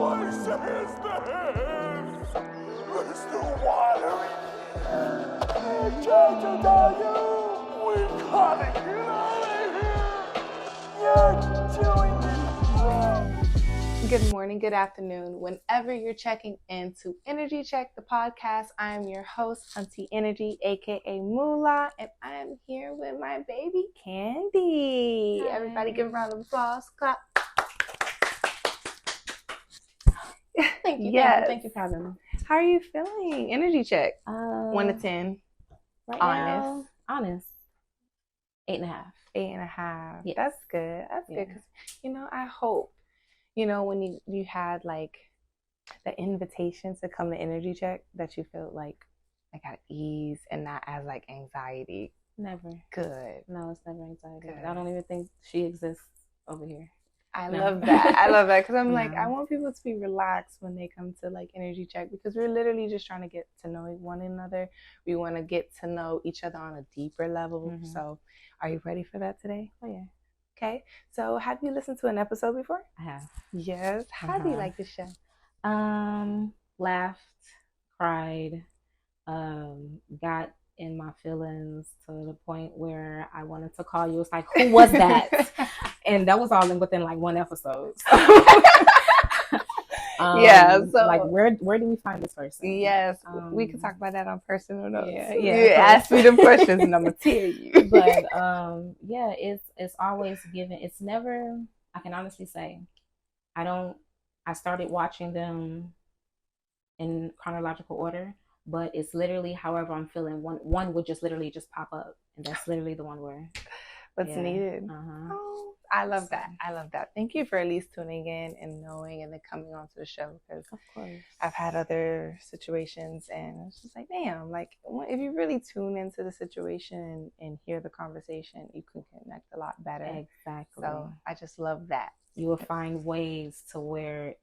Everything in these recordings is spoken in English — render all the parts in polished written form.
voice is there. Mr. Watery. I'm trying to tell you, we gotta get out of here. You're doing it wrong. Good morning, good afternoon. Whenever you're checking into Energy Check, the podcast, I'm your host, Auntie Energy, aka Moolah, and I'm here with my baby Candy. Hi. Everybody give a round of applause. Clap. Thank you. Yes. Thank you for having me. How are you feeling? Energy Check. 1 to 10. Right Honest. now, honest. 8.5. 8.5. Yes. That's good. That's good. Because, I hope, when you had like the invitation to come to Energy Check, that you felt like at ease and not as like anxiety. Never. Good. No, it's never anxiety. Good. I don't even think she exists over here. I No. love that. I love that because I'm like, No. I want people to be relaxed when they come to like Energy Check because we're literally just trying to get to know one another. We want to get to know each other on a deeper level. Mhm. So are you ready for that today? Oh, yeah. Okay. So have you listened to an episode before? I have. Yes. How do you Uh-huh. like the show? Laughed, cried, got in my feelings to the point where I wanted to call you. It's like, who was that? And that was all within like one episode. So like where do we find this person? Yes, we can talk about that on personal notes. Yeah. You ask me the questions and I'm gonna tell you. But it's always given. It's never. I can honestly say, I started watching them in chronological order, but it's literally however I'm feeling. One would just literally just pop up, and that's literally the one where what's needed. Uh-huh. Oh, I love that. I love that. Thank you for at least tuning in and knowing and then coming onto the show because Of course. I've had other situations and it's just like, damn, like if you really tune into the situation and hear the conversation, you can connect a lot better. Exactly. So I just love that. You will find ways to where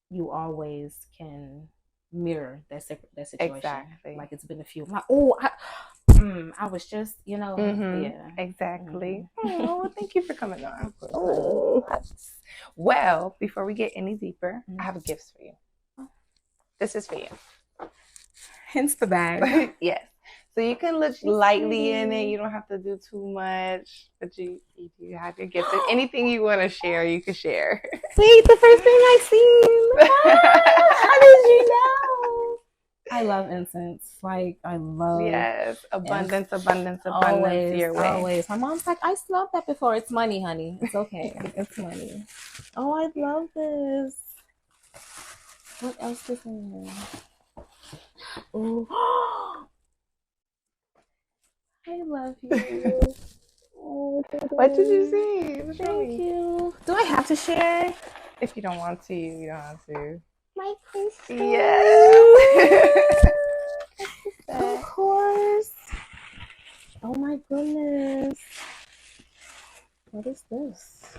you always can mirror that situation. Exactly. Like it's been a few. I'm like, I was just, Mm-hmm. yeah. Exactly. Mm-hmm. Oh, thank you for coming on. Oh. Well, before we get any deeper, I have gifts for you. This is for you. Hence the bag. Yes. So you can look lightly in it. You don't have to do too much, but you have your gifts. If anything you want to share, you can share. Wait, the first thing I seen. How did you know? I love incense. Like I love. Yes, abundance Always, your way. always. My mom's like, I smelled that before. It's money, honey. It's okay. It's money. Oh, I love this. What else is in there? Oh, I love you. Oh, What did you see? Thank you. Do I have to share? If you don't want to, you don't have to. My crystal. Yes. Of course. Oh my goodness. What is this?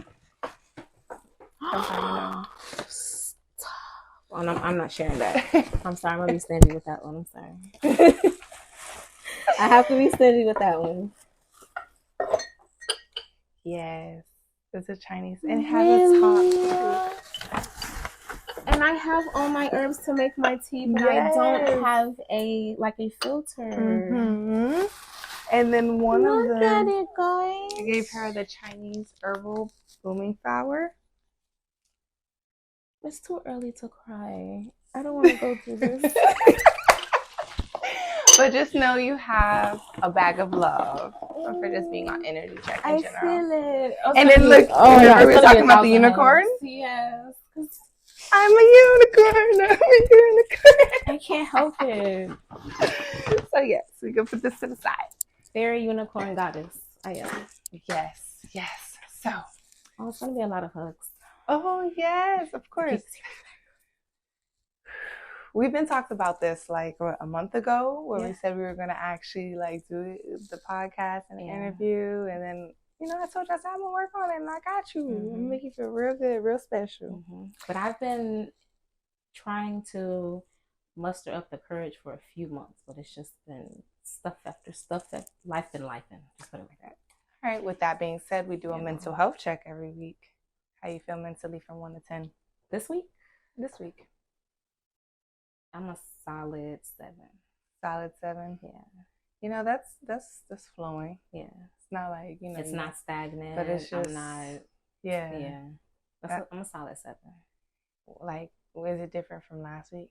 Stop. Oh, no, I'm not sharing that. I'm sorry. I'm going to be stingy with that one. I'm sorry. I have to be stingy with that one. Yes. It's a Chinese. And it has a top. And I have all my herbs to make my tea, but I don't have a filter. Mm-hmm. And then one of them, Look at it, guys. I gave her the Chinese herbal blooming flower. It's too early to cry. I don't want to go through this. But just know you have a bag of love for just being on Energy Check in general. I feel it. And then look, remember we were talking about the unicorn? Yes. I'm a unicorn. I can't help it. So yes, we can put this to the side. Fairy unicorn goddess. I am. Yes. So. Oh, it's going to be a lot of hugs. Oh, yes, of course. We've been talking about this like a month ago where we said we were going to actually like do the podcast and the interview. And then, I told you, I said, I'm going to work on it and I got you. I'm going to make you feel real good, real special. Mm-hmm. But I've been trying to muster up the courage for a few months, but it's just been stuff after stuff that life been lifing. Just put it like that. All right. With that being said, we do a mental health check every week. How you feel mentally from 1 to 10? This week? this week? I'm a solid 7. Solid 7. Yeah. You know, that's flowing. Yeah. It's not like, you know, It's not stagnant. but it's just I'm not. yeah. Yeah. I'm a solid 7. Like, is it different from last week?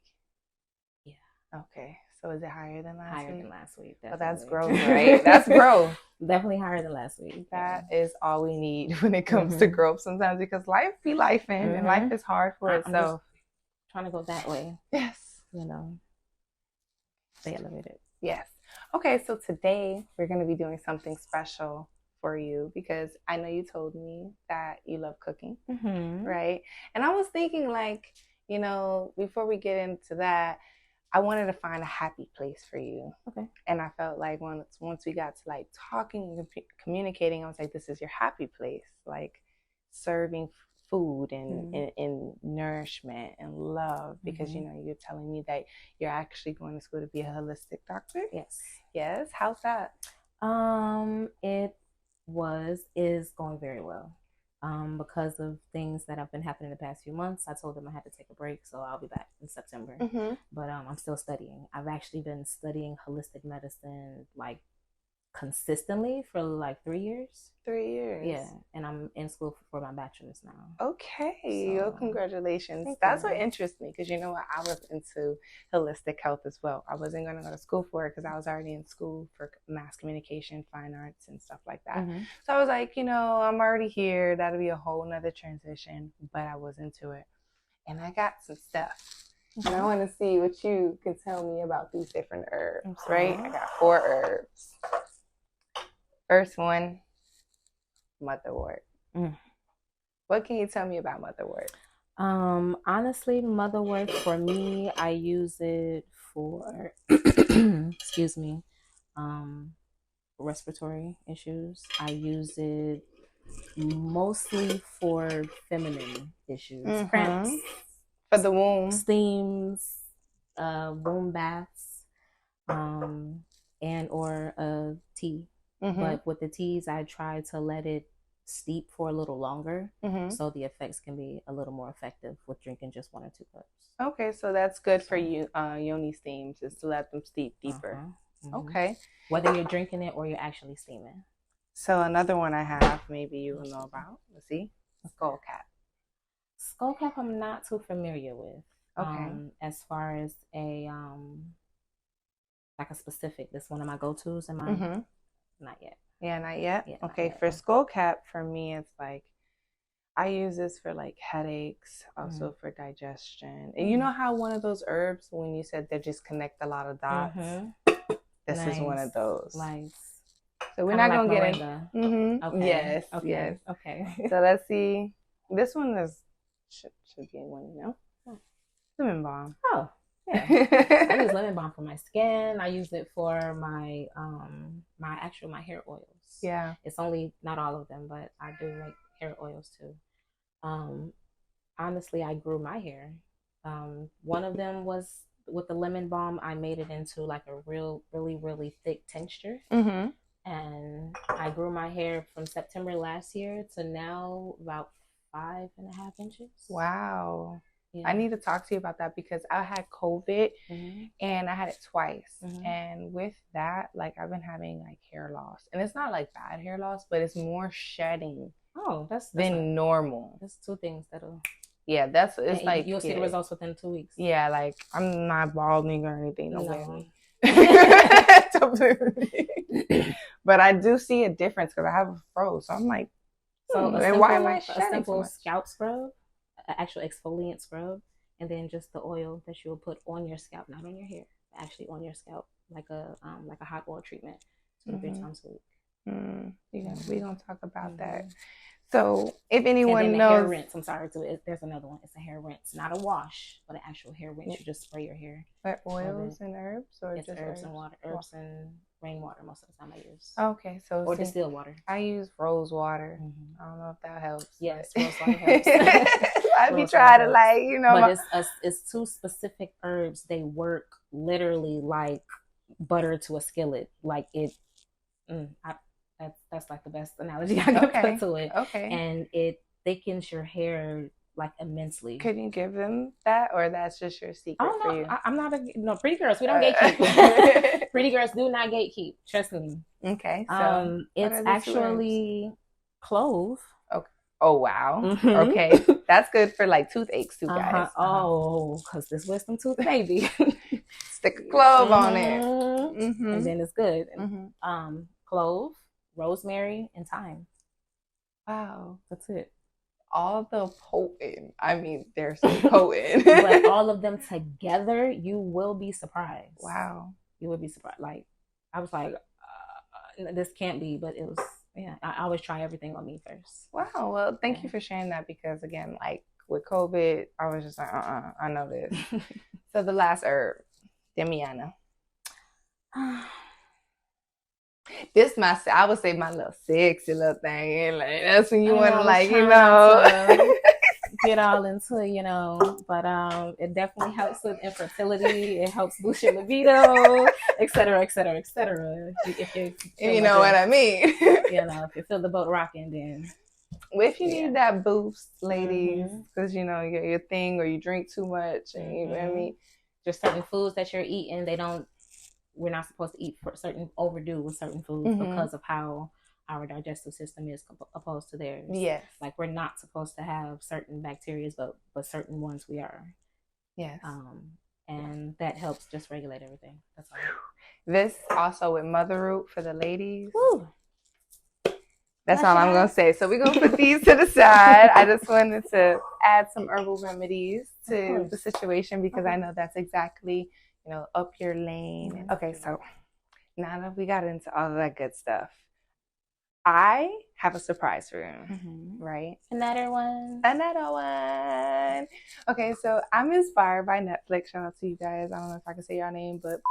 Yeah. Okay. So is it higher than last week? Higher than last week. Well, that's definitely. growth, right? That's growth. Definitely higher than last week. That is all we need when it comes to growth sometimes, because life be lifing and life is hard for itself. Trying to go that way. Yes. You know, stay elevated. Yes. Okay, so today we're going to be doing something special for you, because I know you told me that you love cooking, right? And I was thinking, like, you know, before we get into that, I wanted to find a happy place for you. Okay. And I felt like once we got to like talking and communicating, I was like, this is your happy place, like serving food and nourishment and love, because you know, you're telling me that you're actually going to school to be a holistic doctor. Yes. How's that? It is going very well. Because of things that have been happening the past few months, I told them I had to take a break, so I'll be back in September. But I'm still studying. I've actually been studying holistic medicine like consistently for like 3 years. 3 years. Yeah, and I'm in school for my bachelor's now. Okay, well, congratulations. That's what interests me, because you know what, I was into holistic health as well. I wasn't going to go to school for it because I was already in school for mass communication, fine arts, and stuff like that. So I was like, you know, I'm already here. That'll be a whole nother transition, but I was into it. And I got some stuff. And I want to see what you can tell me about these different herbs, right? I got 4 herbs. First one, motherwort. What can you tell me about motherwort? Honestly, motherwort for me, I use it for excuse me, respiratory issues. I use it mostly for feminine issues, cramps, for the womb, steams, womb baths, and or a tea. But with the teas, I try to let it steep for a little longer, so the effects can be a little more effective with drinking just 1 or 2 cups. Okay, so that's good for you. Yoni steams is to let them steep deeper. Okay, whether you're drinking it or you're actually steaming. So another one I have, maybe you will know about. Let's see, skullcap. Skullcap, I'm not too familiar with. Okay, as far as a like a specific, this one of my go-tos. Am I? Not yet. Yeah, not yet? Yeah, okay, not yet. For skullcap, for me, it's like, I use this for like headaches, also for digestion. And you know how one of those herbs, when you said they just connect a lot of dots? This is one of those. Nice. So we're not going to get it. Okay. Yes, okay. Yes. Okay. So let's see. This one is, should be one, you know? Lemon balm. Oh. Yeah. I use lemon balm for my skin. I use it for my my hair oils. Yeah. It's only not all of them, but I do like hair oils too. Honestly, I grew my hair. One of them was with the lemon balm. I made it into like a really thick tincture. And I grew my hair from September last year to now about 5.5 inches. Wow. Yeah. I need to talk to you about that, because I had COVID and I had it twice. And with that, like, I've been having like hair loss, and it's not like bad hair loss, but it's more shedding. Oh, that's than normal. That's 2 things that'll. Yeah, it's like you'll see the results within 2 weeks. Yeah, like, I'm not balding or anything. No. But I do see a difference because I have a fro, so I'm like, why am I shedding? A simple scalp scrub, an actual exfoliant scrub, and then just the oil that you'll put on your scalp, not on your hair, actually on your scalp, like a hot oil treatment 2 to 3 times a week. We're gonna talk about that. So if anyone knows, hair rinse. I'm sorry, there's another one. It's a hair rinse, not a wash, but an actual hair rinse. You just spray your hair. But oils and herbs, or it's just herbs and water, herbs and rainwater most of the time I use. Okay, so or distilled water. I use rose water. I don't know if that helps. Yes, rose water helps. I be trying to, like, you know, but it's 2 specific herbs. They work literally like butter to a skillet. Like it. That's like the best analogy I can put to it. Okay. And it thickens your hair like immensely. Could you give them that, or that's just your secret Oh for no, you? I'm not pretty girls. We don't gatekeep. Pretty girls do not gatekeep. Trust me. Okay, so it's actually clove. Okay. Oh wow. Mhm. Okay, that's good for like toothaches too, guys. Oh, because this wisdom tooth baby. Stick a clove on it, and then it's good. Mm-hmm. Clove, rosemary, and thyme. Wow, That's it. all the potent. I mean, they're so potent. But all of them together, you will be surprised. Wow, you would be surprised. Like I was like, this can't be, but it was. Yeah, I always try everything on me first. Wow. Well, thank you for sharing that, because again, like with COVID, I was just like, I know this. So the last herb, Demiana. This I would say my little sexy little thing. And like that's when you want to, like, you know, get all into, you know, but it definitely helps with infertility. It helps boost your libido, et cetera, et cetera, et cetera. If you know what I mean. You know, if you feel the boat rocking, then. Well, if you need that boost, ladies, because you know your thing, or you drink too much, and you know what I mean, just certain foods that you're eating, we're not supposed to eat for certain overdo with certain foods because of how our digestive system is opposed to theirs. Yes. Like we're not supposed to have certain bacteria, but certain ones we are. Yes. And that helps just regulate everything. That's all. This also with mother root for the ladies. Woo. That's all I'm going to say. So we're going to put these to the side. I just wanted to add some herbal remedies to the situation, because I know that's exactly, you know, up your lane. Okay, so now that we got into all of that good stuff, I have a surprise for you, right? Another one. Okay, so I'm inspired by Netflix. Shout out to you guys. I don't know if I can say your name, but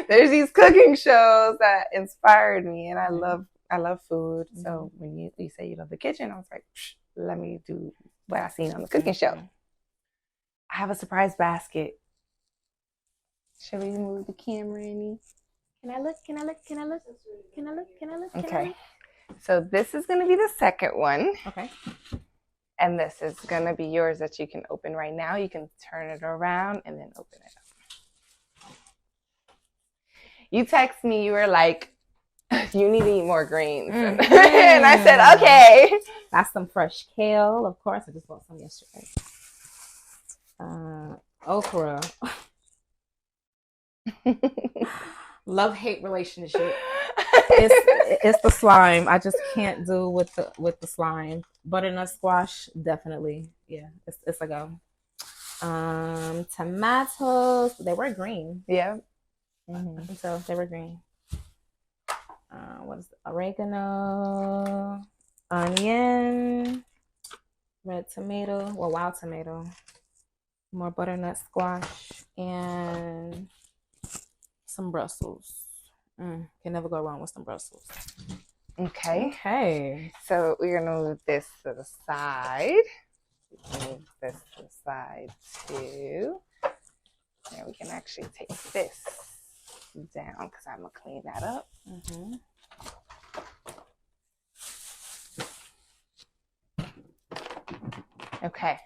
there's these cooking shows that inspired me, and I love food. So when you say you love the kitchen, I was like, let me do what I seen on the cooking show. I have a surprise basket. Should we move the camera any? Can I look? Can I look? Can I look? Can I look? Can I look? Okay. So this is going to be the second one. Okay. And this is going to be yours that you can open right now. You can turn it around and then open it up. You text me, you were like, you need to eat more greens. And I said, okay. That's some fresh kale. Of course, I just bought some yesterday. Okra. Love-hate relationship. It's the slime. I just can't do with the slime. Butternut squash, definitely. Yeah, it's a go. Tomatoes, they were green. Yeah. So they were green. What is it? Oregano, onion, red tomato, wild tomato, more butternut squash, and some Brussels. Can never go wrong with some Brussels. Okay. So we're gonna move this to the side. Move this to the side too. And we can actually take this down, because I'm gonna clean that up. Okay.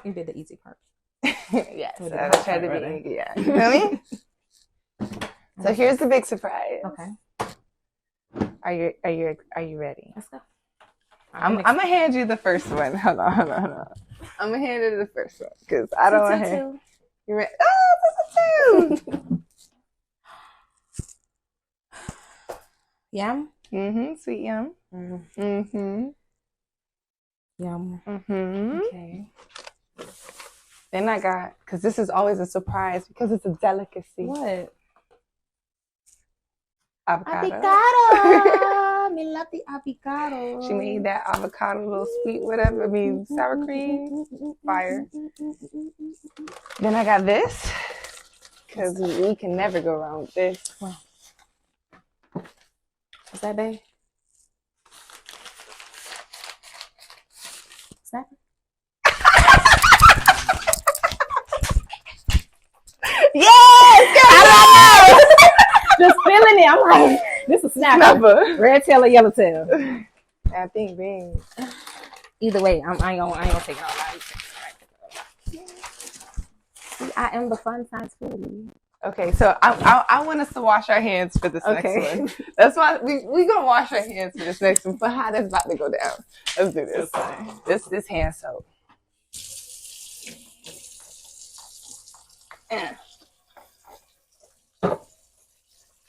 You did the easy part. Yes, I tried to be. Yeah, you know what I mean? So here's the big surprise. Okay. Are you ready? Let's go. I'm gonna hand you the first one. Hold on. I'm gonna hand you the first one, because I don't want to. You ready? Oh, this is two. Yum. Sweet yum. Yum. Okay. Then I got, because this is always a surprise, because it's a delicacy. What? Avocado. Me love the avocado. She made that avocado, little sweet, whatever. I mean, sour cream, fire. Then I got this, because we can never go wrong with this. Wow. What's that, babe? Snap. Yes! Just feeling it. I'm like, this is snapper. Red tail or yellow tail? I think beans. Either way, I ain't gonna take it all out. I am the fun size foodie. Okay, so I want us to wash our hands for this next one. That's why we gonna wash our hands for this next one. But how that's about to go down? Let's do this. Okay. This hand soap.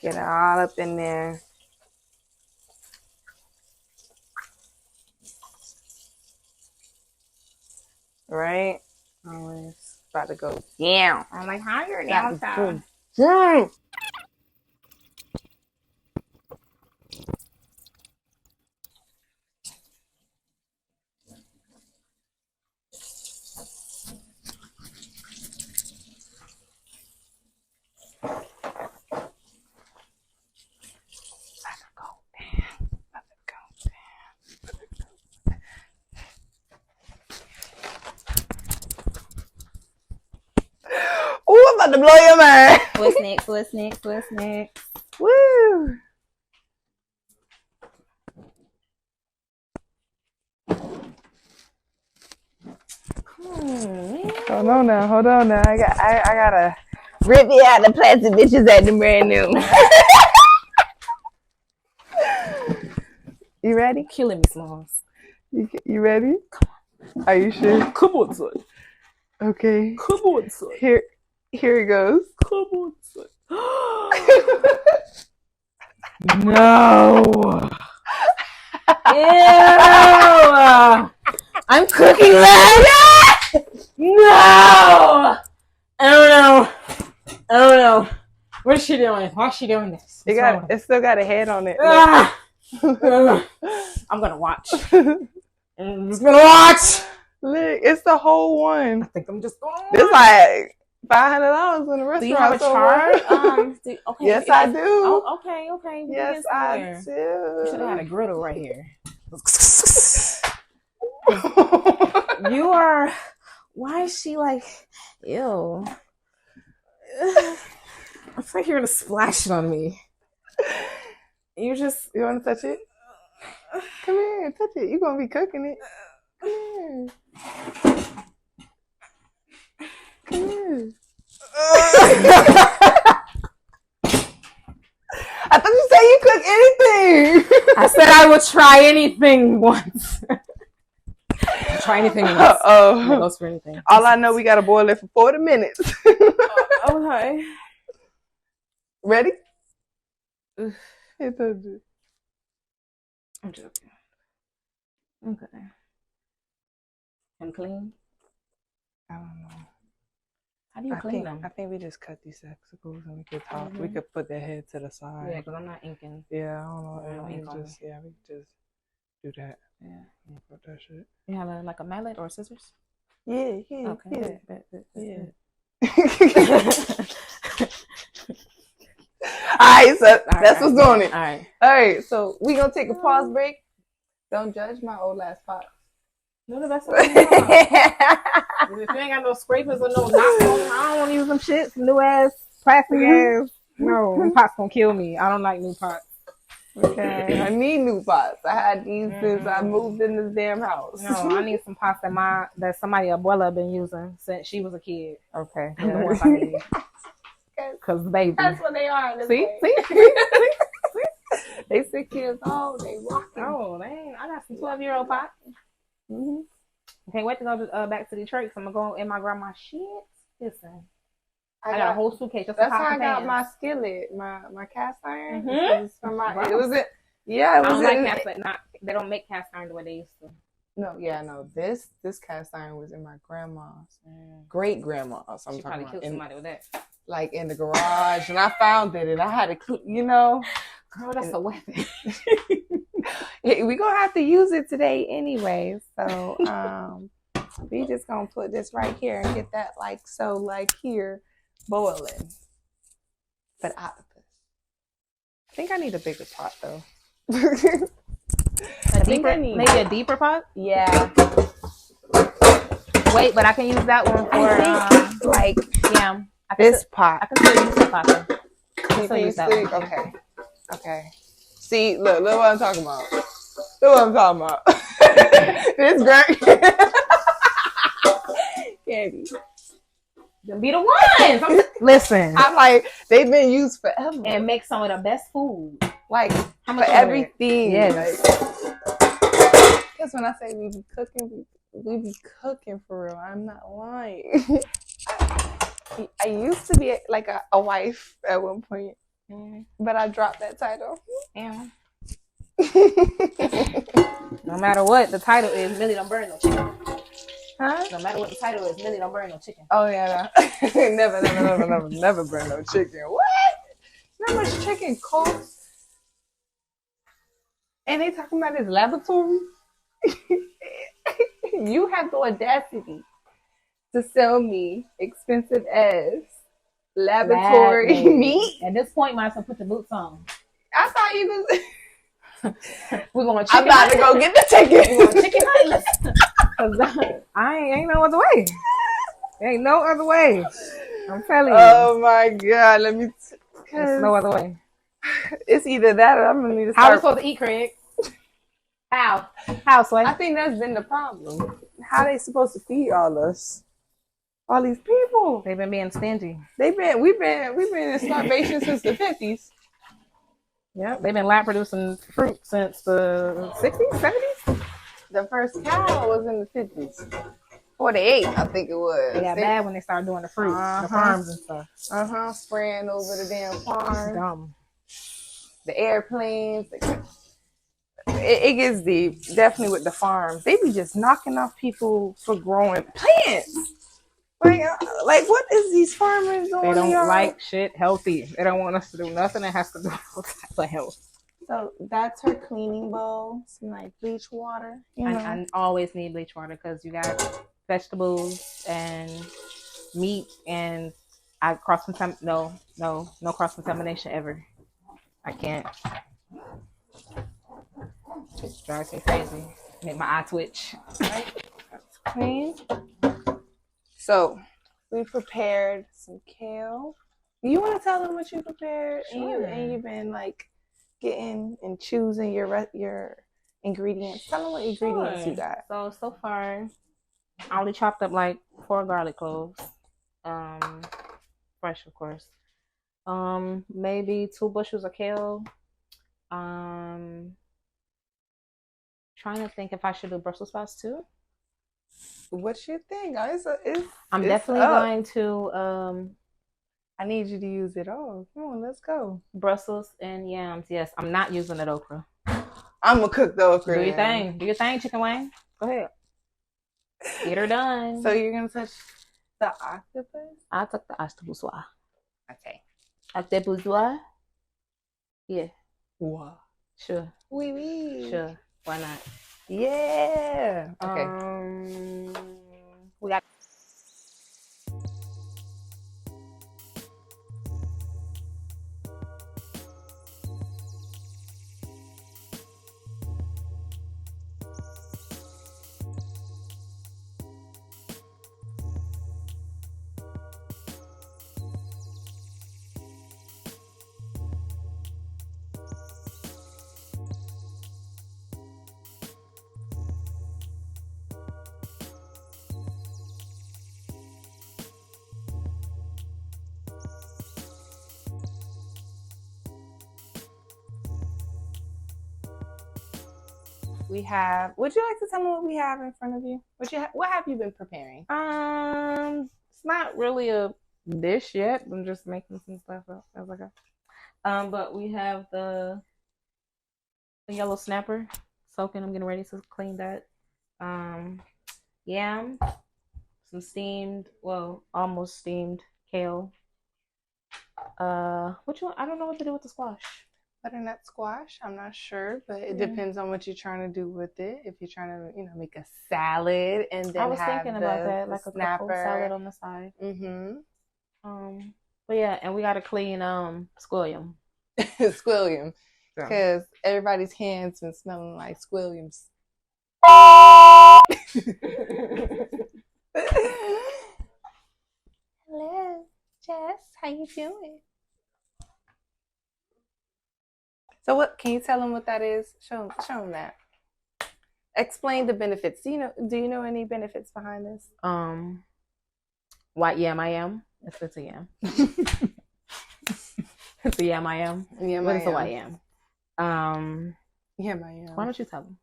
Get it all up in there. Right? Always about to go down. I'm like, how you're down south? Down. Ooh, I'm about to blow your mind. What's next? What's next? What's next? Woo! Hold on now. I gotta rip you out the plastic bitches at the brand new. You ready? Killing me, Smalls. You ready? Are you sure? Come on, son. Okay. Come on, son. Here it goes. Come on, son. No. Ew. I'm cooking that. No. I don't know. What is she doing? Why is she doing this? It still got a head on it. I'm gonna watch. I'm just gonna watch. Look, it's the whole one. I think I'm just going. It's like $500 in the restaurant. Do you have a chart? Okay. Yes, I do. Oh, okay. Yes, I do. You should have had a griddle right here. You are. Why is she like? Ew. I'm afraid you're gonna splash it on me. You want to touch it? Come here, touch it. You're gonna be cooking it. Come here. I thought you said you cook anything. I said I would try anything once. Try anything once. That goes for anything. All I know, we gotta boil it for 40 minutes. Okay. Ready? It told you. I'm joking. Okay. I'm clean. I don't know. How do you clean them? I think we just cut these testicles and we could talk. We could put their head to the side. Yeah, because I'm not inking. Yeah, I don't know. We We just do that. Yeah. Put that shit. You have like a mallet or scissors? Yeah. Okay. Yeah. Alright, so that's what's doing it. Alright, so we gonna take a pause break. Don't judge my old ass pot. No, the best. If you ain't got no scrapers or no knots on, I don't want to use them shits. New ass, plastic ass. No, them pots gonna kill me. I don't like new pots. Okay, I need new pots. I had these since I moved in this damn house. No, I need some pots that somebody abuela been using since she was a kid. Okay, The ones I need. Cause baby, that's what they are. See? They 6 years old. They rocking. Oh, dang! I got some 12-year-old pots. Can't wait to go back to Detroit. So I'm gonna go in my grandma's shit. Listen, I got a whole suitcase. That's how I got my skillet, my cast iron. It was it. Yeah, it was. I don't like cast iron. They don't make cast iron the way they used to. No. This cast iron was in my grandma's, great grandma's. She probably killed somebody with that. Like in the garage, and I found it, and I had to, girl, that's a weapon. We're gonna have to use it today anyway, so we just gonna put this right here and get that like here boiling. But octopus, I think I need a bigger pot though. Maybe a deeper pot. Yeah. Wait, but I can use that one for this pot. I can still use that pot though. Okay. See, look what I'm talking about. what I'm talking about. This great. Candy. Them be the ones. Listen. I'm like, they've been used forever. And make some of the best food. Like, How much for you everything. Yes. Because when I say we be cooking for real. I'm not lying. I used to be like a wife at one point, but I dropped that title. Yeah. No matter what the title is, Millie don't burn no chicken. Huh? No matter what the title is, Millie don't burn no chicken. Oh yeah, no. never burn no chicken. What? You know how much chicken costs? And they talking about this laboratory. You have the audacity to sell me expensive ass laboratory meat. At this point, might as well put the boots on. I thought you was. We're going chicken. I'm about to go get the chicken. We're going chicken nuggets. I ain't no other way. Ain't no other way. I'm telling you. Oh my god, let me. There's no other way. It's either that or I'm gonna need to How are we start. supposed to eat, Craig? How, Sway? I think that's been the problem. How they supposed to feed all us? All these people. They've been being stingy. We've been in starvation since the 50s. Yeah, they've been lab producing fruit since the 60s, 70s. The first cow was in the 50s. 48, I think it was. They got bad when they started doing the fruit, the farms and stuff. Spraying over the damn It's farm. dumb. The airplanes. It gets deep. Definitely with the farms. They be just knocking off people for growing plants. Like what is these farmers doing? They don't like shit healthy. They don't want us to do nothing that has to do with type of health. So that's her cleaning bowl. Some like bleach water. I always need bleach water because you got vegetables and meat, and I cross no cross contamination ever. I can't. It drives me crazy. Make my eye twitch. Right? Clean. So we prepared some kale. You want to tell them what you prepared? Sure. And you've been like getting and choosing your ingredients. Tell them what ingredients you got. So far, I only chopped up like 4 garlic cloves, fresh of course. Maybe 2 bushels of kale. Trying to think if I should do Brussels sprouts too. What's your thing? I'm definitely going to. I need you to use it all. Come on, let's go. Brussels and yams. Yes, I'm not using that okra. I'm gonna cook the okra. Do your thing. Do your thing, Chicken Wayne. Go ahead. Get her done. So you're gonna touch the octopus? I took the octopus. Okay. Octopus. Yeah. Wow. Sure. Oui. Sure. Why not? Yeah. Okay. We got. We have. Would you like to tell me what we have in front of you? What have you been preparing? It's not really a dish yet. I'm just making some stuff up as I go. But we have the yellow snapper soaking. I'm getting ready to clean that. Yam, some steamed, almost steamed kale. Which one? I don't know what to do with the squash. Butternut squash. I'm not sure, but it depends on what you're trying to do with it. If you're trying to, make a salad and then I was thinking about that, like a couple salad on the side. But yeah, and we got to clean squillium. Squillium, because everybody's hands been smelling like squilliums. Hello, Jess. How you doing? So what? Can you tell them what that is? Show them that. Explain the benefits. Do you know any benefits behind this? White yam I am. It's a yam. It's a yam I am. What is a white yam? Yam I am. Why don't you tell them?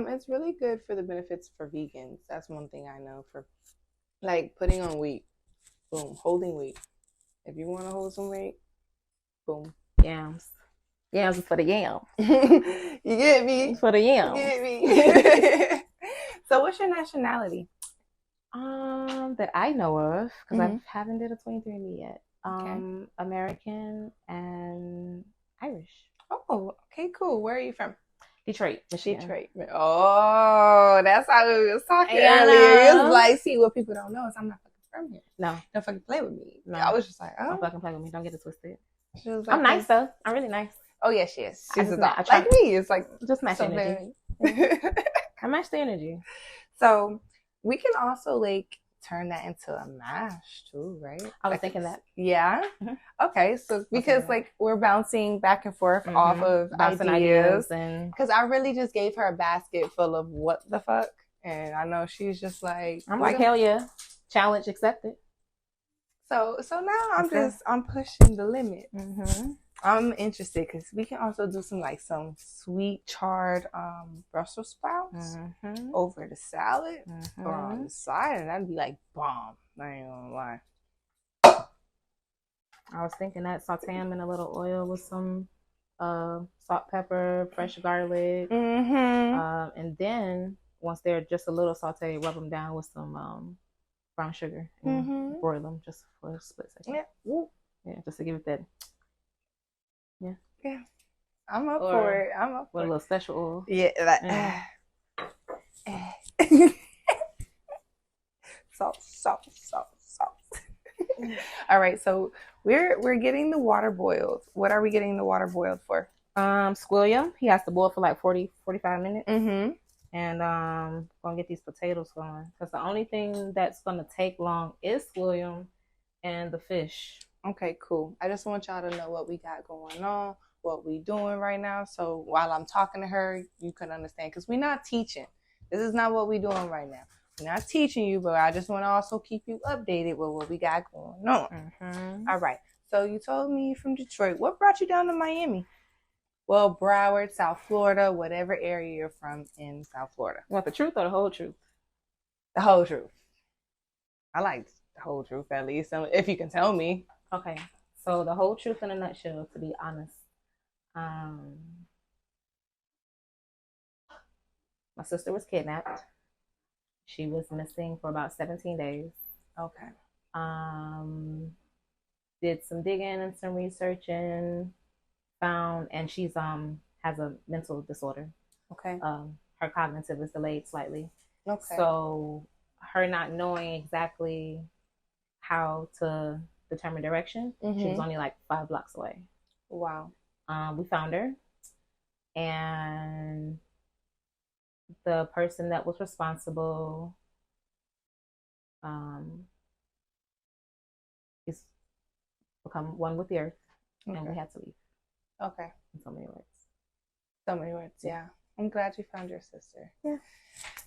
It's really good for the benefits for vegans. That's one thing I know, for like putting on weight. Boom, holding weight. If you want to hold some weight, boom. Yams. Yams is for the yam. You get me? It's for the yam. You get me? So what's your nationality? That I know of, because I haven't did a 23andMe yet. Okay. American and Irish. Oh, okay, cool. Where are you from? Detroit, Michigan. Detroit. Oh, that's how we was talking Yeah, earlier. It no. was like, see, what people don't know is I'm not fucking from here. No, Don't fucking play with me. No. I was just like, don't oh. fucking play with me. Don't get it twisted. She was like, I'm nice though. I'm really nice. Oh yeah, she is. I She's just a ma- dog. I try- Like me. It's like Just match so energy. very- I match the energy. So we can also like turn that into a mash too, right? I was Like, thinking that. Yeah. Mhm. Okay. So because like we're bouncing back and forth off of Bouncing ideas. and Because I really just gave her a basket full of what the fuck, and I know she's just like, I'm like, hell yeah, challenge accepted. So now Okay. I'm pushing the limit. Mm-hmm. I'm interested because we can also do some sweet charred Brussels sprouts over the salad or on the side, and that'd be like bomb. I ain't gonna lie. I was thinking that saute them in a little oil with some salt, pepper, fresh garlic, and then once they're just a little sauteed, rub them down with some brown sugar and broil them just for a split second. Yeah. Yeah, just to give it that. Yeah. I'm up Or for it. I'm up with a for little special oil. it. Yeah. Salt. All right, so we're getting the water boiled. What are we getting the water boiled for? Squilliam. He has to boil for like 40-45 minutes. Mm-hmm. And gonna get these potatoes going, because the only thing that's gonna take long is squilliam and the fish. Okay, cool. I just want y'all to know what we got going on, what we doing right now. So while I'm talking to her, you can understand, because we're not teaching. This is not what we're doing right now. We're not teaching you, but I just want to also keep you updated with what we got going on. All right. So you told me you're from Detroit. What brought you down to Miami? Well, Broward, South Florida, whatever area you're from in South Florida. You want the truth or the whole truth? The whole truth. I like the whole truth, at least, if you can tell me. Okay. So the whole truth in a nutshell, to be honest. My sister was kidnapped. She was missing for about 17 days. Okay. Did some digging and some research and found, and she's has a mental disorder. Okay. Her cognitive is delayed slightly. Okay. So her not knowing exactly how to determine direction, she was only like 5 blocks away. Wow. We found her, and the person that was responsible is become one with the earth, and we had to leave. Okay. In so many words. So many words, yeah. I'm glad you found your sister. Yeah.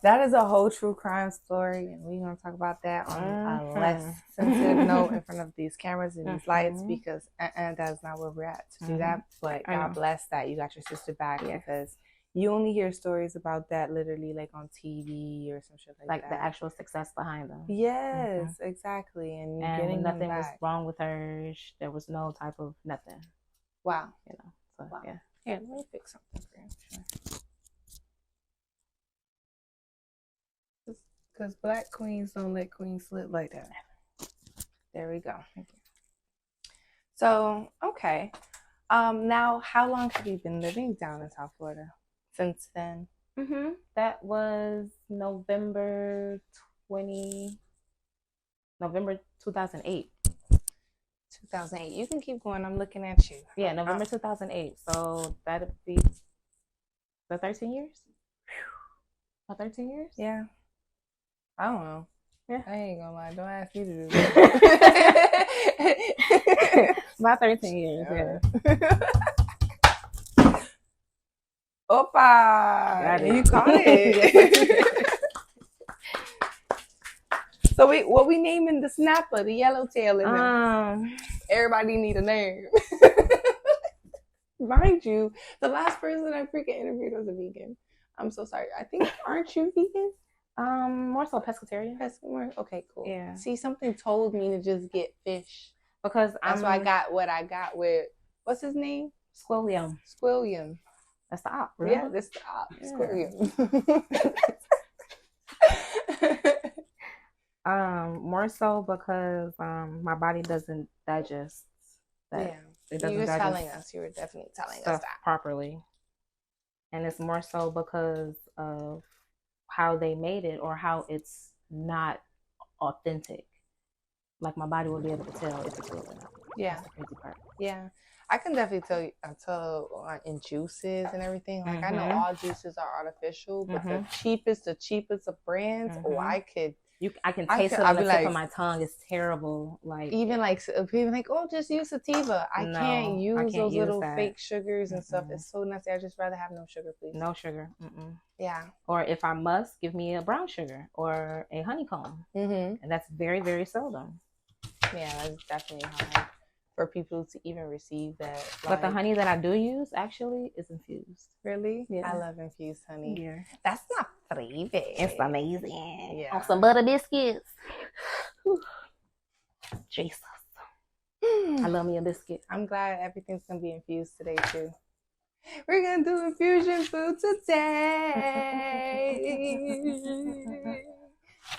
That is a whole true crime story, and we're going to talk about that on a less sensitive note in front of these cameras and these lights, because that's not where we're at to do that. But God bless that you got your sister back, because you only hear stories about that literally like on TV or some shit like that. Like the actual success behind them. Yes, exactly. And getting nothing them was back. wrong with her. There was no type of nothing. Wow. You know. So Wow. yeah. Here, let me fix something for you. Because black queens don't let queens slip like that. There we go. Thank you. So, okay. Now, how long have you been living down in South Florida since then? That was November 2008. 2008. You can keep going. I'm looking at you. Yeah, November 2008. So that'd be the 13 years? About 13 years? Yeah. I don't know. Yeah. I ain't gonna lie. Don't ask me to do that. About 13 years, yeah. Opa! it. You caught it. So what we naming the snapper, the yellowtail in there? Everybody need a name. Mind you, the last person I freaking interviewed was a vegan. I'm so sorry. I think, aren't you vegan? More so pescatarian. Okay, cool. Yeah. See, something told me to just get fish. Because that's why I got what I got with, what's his name? Squilliam. Squilliam. That's the op, right? Yeah, that's the op. Yeah. Squilliam. More so because my body doesn't digest that. Yeah. It doesn't you were digest telling us. You were definitely telling us that properly. And it's more so because of how they made it or how it's not authentic. Like my body will be able to tell if it's real or not. Yeah. That's the crazy part. Yeah. I can definitely tell in juices and everything. Like I know all juices are artificial, but the cheapest of brands, I can taste it on the tip of my tongue. It's terrible. Like even like people like, oh, just use sativa. I can't use those little fake sugars and stuff. It's so nasty. I just rather have no sugar, please. No sugar. Yeah. Or if I must, give me a brown sugar or a honeycomb, and that's very, very seldom. Yeah, that's definitely hard for people to even receive that. But the honey that I do use actually is infused. Really? Yeah. I love infused honey. Yeah. That's not free. It's amazing. Yeah. On some butter biscuits. Jesus. I love me a biscuit. I'm glad everything's going to be infused today, too. We're going to do infusion food today.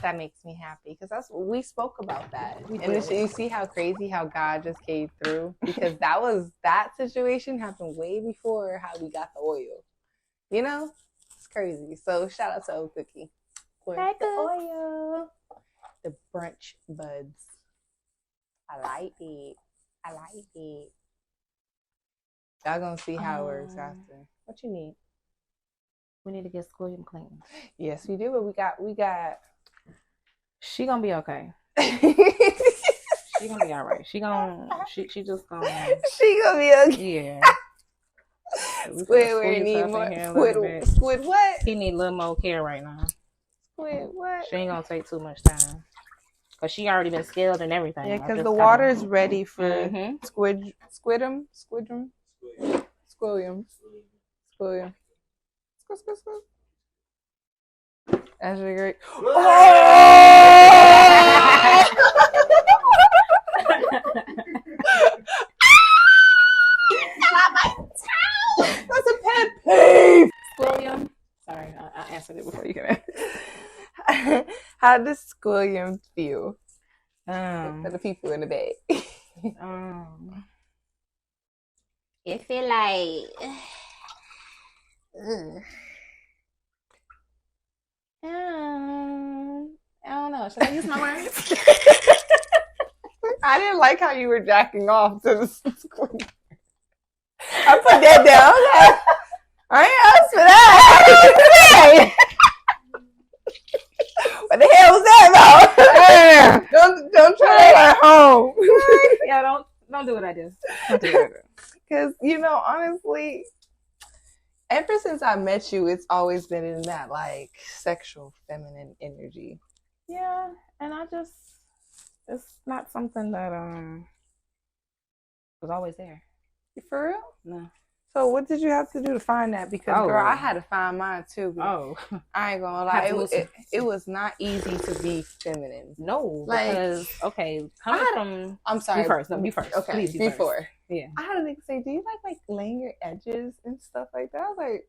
That makes me happy because we spoke about that. You see how crazy how God just came through, because that situation happened way before how we got the oil. You know, it's crazy. So shout out to Old Cookie for the oil, the brunch buds. I like it. Y'all gonna see how it works after. What you need? We need to get Squilliam clean. Yes, we do. But we got. She gonna be okay. She gonna be all right. She just gonna. She gonna be okay. Yeah. Squid need more. Squid what? He need a little more care right now. Squid what? She ain't gonna take too much time. Cause she already been scaled and everything. Yeah, because the water is ready for squillium. That's really great. That's a pet peeve. Squilliam. Sorry, I answered it before you came in. How does Squilliam feel for the people in the bag? It feel like I don't know. Should I use my words? I didn't like how you were jacking off to the squid. I put that down. Okay. I ain't asked for that. What the hell was that about? Don't try that at home. Yeah, don't do what I do. Don't do what I do. Because, honestly, ever since I met you, it's always been in that, like, sexual, feminine energy. Yeah, and it's not something that, was always there. For real? No. So what did you have to do to find that? Because, girl, I had to find mine, too. I ain't gonna lie. It was not easy to be feminine. No, because, I'm sorry. You first. Okay, please, before. First. Yeah. I had a nigga say, do you like laying your edges and stuff like that? I was like,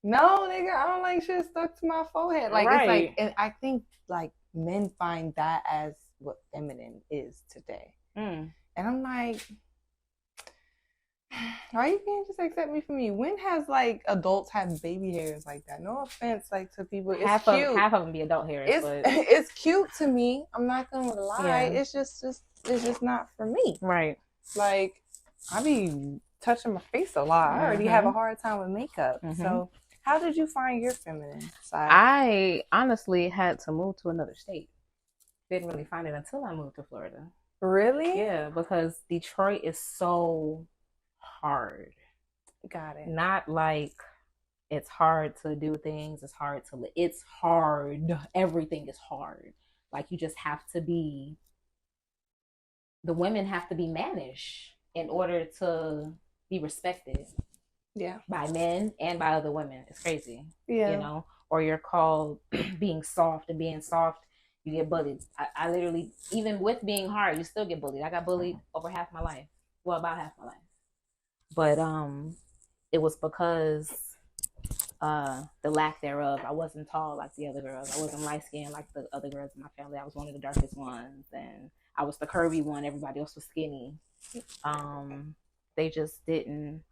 no, nigga, I don't like shit stuck to my forehead. Like, right. It's like, and I think, like, men find that as what feminine is today. And I'm like, why you can't just accept me for me? When has, like, adults had baby hairs like that? No offense, like, to people. It's cute. Half of them be adult hairs. It's cute to me. I'm not gonna lie. Yeah. It's just not for me. Right. Like, I be touching my face a lot. I already have a hard time with makeup. So, how did you find your feminine side? I honestly had to move to another state. Didn't really find it until I moved to Florida. Really? Yeah, because Detroit is so hard. Got it. Not like It's hard to do things. It's hard. Everything is hard. Like you just have to be, the women have to be managed in order to be respected. Yeah. By men and by other women. It's crazy. Yeah. You know, or you're called being soft, and being soft, you get bullied. I literally, even with being hard, you still get bullied. I got bullied over half my life. Well, about half my life. But it was because the lack thereof. I wasn't tall like the other girls. I wasn't light skinned like the other girls in my family. I was one of the darkest ones, and I was the curvy one. Everybody else was skinny. They just didn't.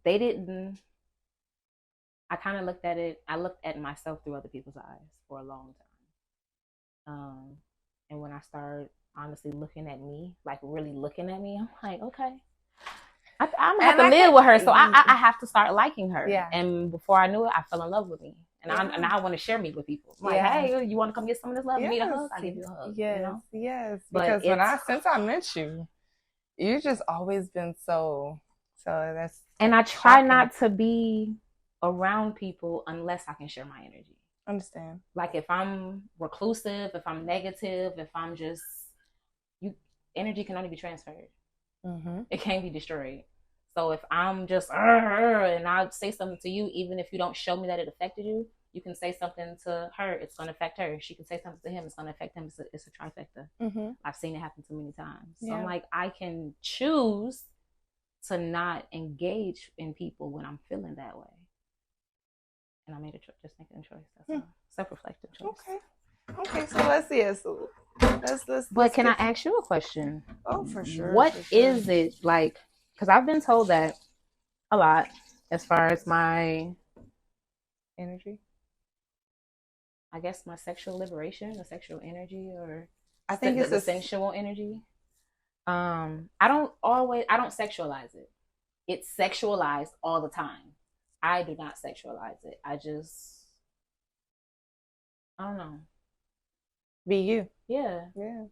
They didn't. I kind of looked at it. I looked at myself through other people's eyes for a long time. And when I started honestly looking at me, like really looking at me, I'm like, okay, I'm gonna have to live with her. So I have to start liking her. Yeah. And before I knew it, I fell in love with me. And I want to share me with people. I'm like, hey, you want to come get some of this love? Yes. Need a hug? I give you a hug. Yes, you know? Yes. Because since I met you, you've just always been so that's. And I try not to be around people unless I can share my energy. Understand. Like if I'm reclusive, if I'm negative, if I'm just, energy can only be transferred. Mm-hmm. It can't be destroyed. So if I'm just and I say something to you, even if you don't show me that it affected you, you can say something to her, it's going to affect her. She can say something to him, it's going to affect him. It's a trifecta. Mm-hmm. I've seen it happen too many times. So yeah. I'm like, I can choose to not engage in people when I'm feeling that way. And I made a choice, just making a choice. That's a self-reflective choice. Okay. So let's see it. So let's. But can I ask you a question? Oh, for sure. What is it like? Because I've been told that a lot as far as my energy. I guess my sexual liberation, or sexual energy, or I think it's the sensual energy. I don't sexualize it. It's sexualized all the time. I do not sexualize it. I don't know. Be you. Yeah. Yeah.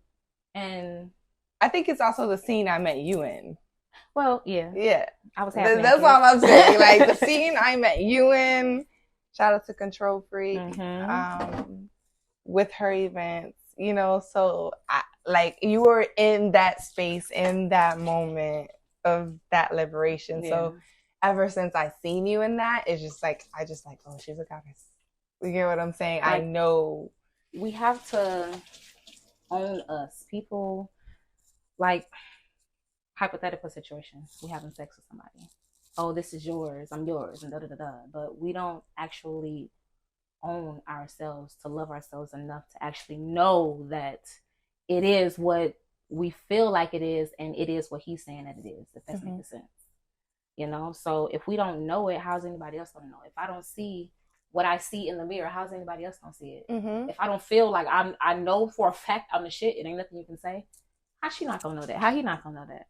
And I think it's also the scene I met you in. Well, yeah. Yeah. I was happy. That's all I'm saying. Like the scene I met you in, shout out to Control Freak, with her events, you know, so you were in that space, in that moment of that liberation. Yeah. So ever since I seen you in that, it's just like, oh, she's a goddess. You get what I'm saying? Like, I know. We have to own us. People, like, hypothetical situation. We having sex with somebody. Oh, this is yours. I'm yours. And da-da-da-da. But we don't actually own ourselves, to love ourselves enough to actually know that it is what we feel like it is, and it is what he's saying that it is, if that's making sense. You know? So if we don't know it, how's anybody else gonna know? If I don't see what I see in the mirror, how's anybody else gonna see it? Mm-hmm. If I don't feel like I know for a fact I'm the shit, it ain't nothing you can say. How's she not gonna know that? How he not gonna know that?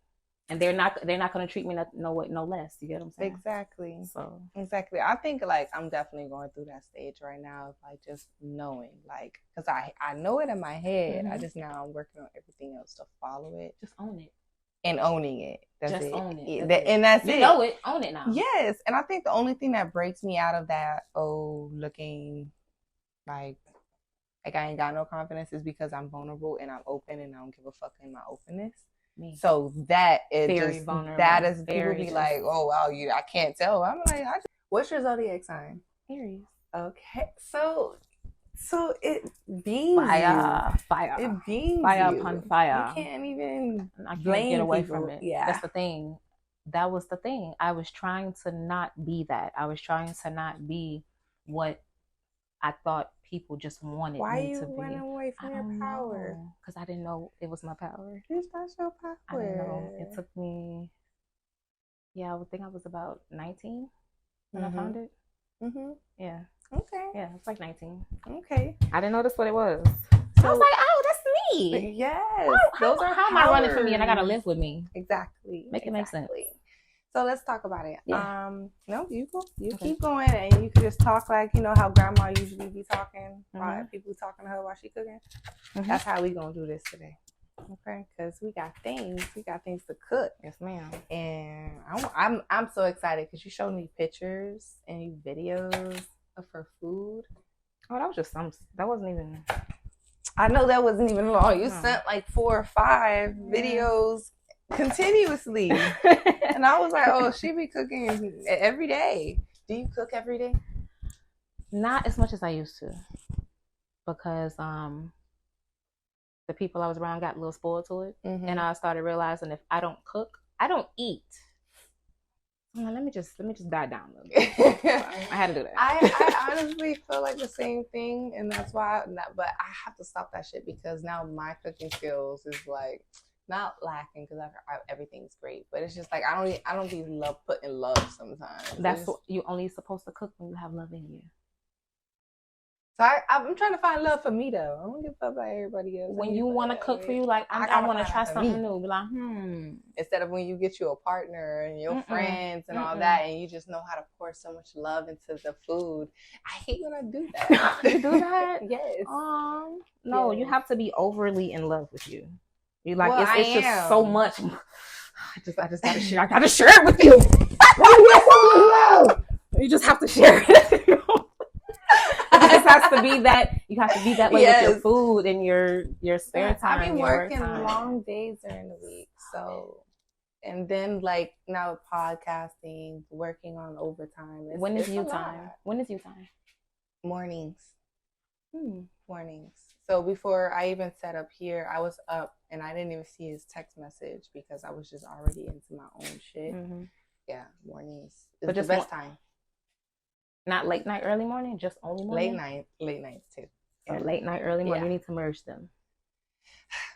And they're not gonna treat me no less. You get what I'm saying? Exactly. So exactly. I think like I'm definitely going through that stage right now, like just knowing, like, because I know it in my head. I just now I'm working on everything else to follow it. Just own it. And owning it. That's just it. Own it. And that's it. You know it. Own it now. Yes. And I think the only thing that breaks me out of that, looking like I ain't got no confidence, is because I'm vulnerable and I'm open and I don't give a fuck in my openness. Me. So that is very just vulnerable. That is very people be like, oh wow, I can't tell. I'm like, what's your zodiac sign? Aries. Okay. So it beams fire. It beams fire upon fire. You can't even get away people. from it. Yeah, that's the thing. That was the thing. I was trying to not be that. I was trying to not be what I thought people just wanted me to be. Why you running away from your power? Because I didn't know it was my power. It's not your power. I didn't know. It took me. Yeah, I would think I was about 19 when I found it. Mm-hmm. Yeah. Okay. Yeah, it's like 19. Okay. I didn't notice what it was. So, I was like, oh, that's me. Yes. How am I running from me and I gotta live with me? Exactly. Make it make sense. So let's talk about it. Yeah. No, you go. You keep going, and you can just talk like, you know how grandma usually be talking while people talking to her while she cooking. That's how we gonna do this today. Okay, because we got things to cook. Yes, ma'am. And I'm so excited because you showed me pictures and videos of her food. Oh, that was just that wasn't even. I know that wasn't even long. You No. sent like 4 or 5 videos continuously. And I was like, oh, she be cooking every day. Do you cook every day? Not as much as I used to, because the people I was around got a little spoiled to it, and I started realizing if I don't cook, I don't eat. I'm like, let me just die down a little bit. I had to do that. I honestly feel like the same thing, and that's why. But I have to stop that shit because now my cooking skills is like not lacking because everything's great, but it's just like I don't be putting love sometimes. That's what you only supposed to cook when you have love in you. So I'm trying to find love for me though. I don't give a fuck about everybody else. When you want to cook for you, like I want to try something new. Be like, Instead of when you get you a partner and your friends and all that, and you just know how to pour so much love into the food. I hate when I do that. You do that? Yes. No, you have to be overly in love with you. You like it's just so much. I just gotta share. I gotta share it with you. You just have to share it. It just has to be that. You have to be that way with your food and your spare time. I've been working long days during the week, so and then like now podcasting, working on overtime. When is you time? When is you time? Mornings. Mornings. So before I even set up here, I was up and I didn't even see his text message because I was just already into my own shit. Yeah, mornings is the best time. Not late night, early morning, just only morning? Late nights too. So late night, early morning, you need to merge them.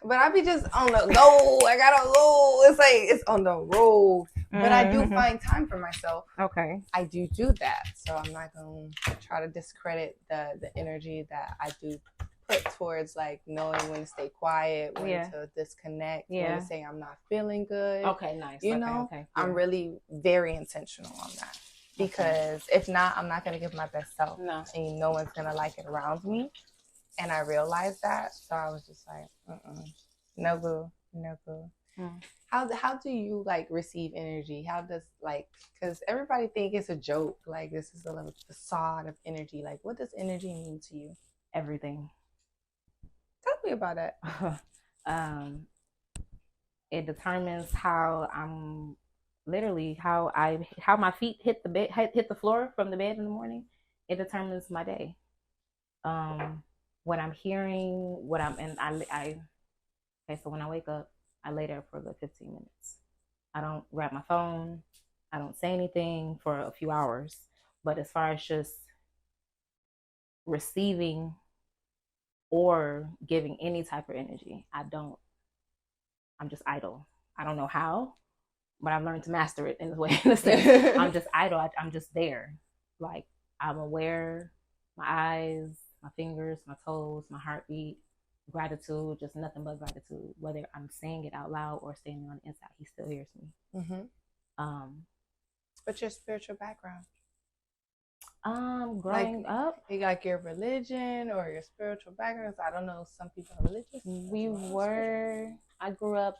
But I be just on the go. I gotta go. It's like it's on the road. But I do find time for myself. Okay. I do that. So I'm not gonna try to discredit the energy that I do put towards like knowing when to stay quiet, when to disconnect, when to say I'm not feeling good. Okay, nice. You know, I'm really very intentional on that. Because if not, I'm not going to give my best self. No. And no one's going to like it around me. And I realized that. So I was just like, no boo. How do you like receive energy? How does like, because everybody think it's a joke. Like this is a little facade of energy. Like what does energy mean to you? Everything. Tell me about that. It determines how I'm literally how my feet hit the bed, hit the floor from the bed in the morning. It determines my day. What I'm hearing, what I'm and I okay, so when I wake up, I lay there for a good 15 minutes. I don't grab my phone. I don't say anything for a few hours. But as far as just receiving or giving any type of energy, I'm just idle. I don't know how, but I've learned to master it in a way. I'm just idle. I'm just there. Like I'm aware, my eyes, my fingers, my toes, my heartbeat, gratitude, just nothing but gratitude. Whether I'm saying it out loud or saying it on the inside, he still hears me. What's your spiritual background? Growing up, you like your religion or your spiritual background. I don't know. Some people are religious. I grew up